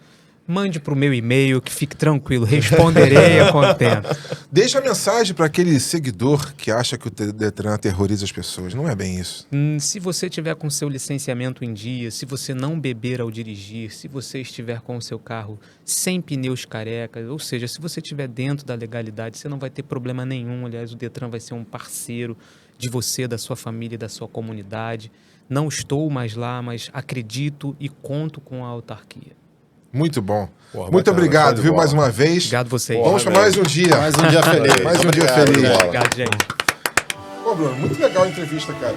mande para o meu e-mail, que fique tranquilo, responderei a contento. Deixa a mensagem para aquele seguidor que acha que o Detran aterroriza as pessoas. Não é bem isso. Se você tiver com seu licenciamento em dia, se você não beber ao dirigir, se você estiver com o seu carro sem pneus carecas, ou seja, se você estiver dentro da legalidade, você não vai ter problema nenhum. Aliás, o Detran vai ser um parceiro de você, da sua família e da sua comunidade. Não estou mais lá, mas acredito e conto com a autarquia. Muito bom. Porra, Muito bacana, show obrigado, de viu, bola. mais uma vez. Obrigado vocês. Vamos para mais um dia. Mais um dia feliz. Mais um dia Obrigado, feliz. Bola. Obrigado, gente. Pô, Bruno, muito legal a entrevista, cara.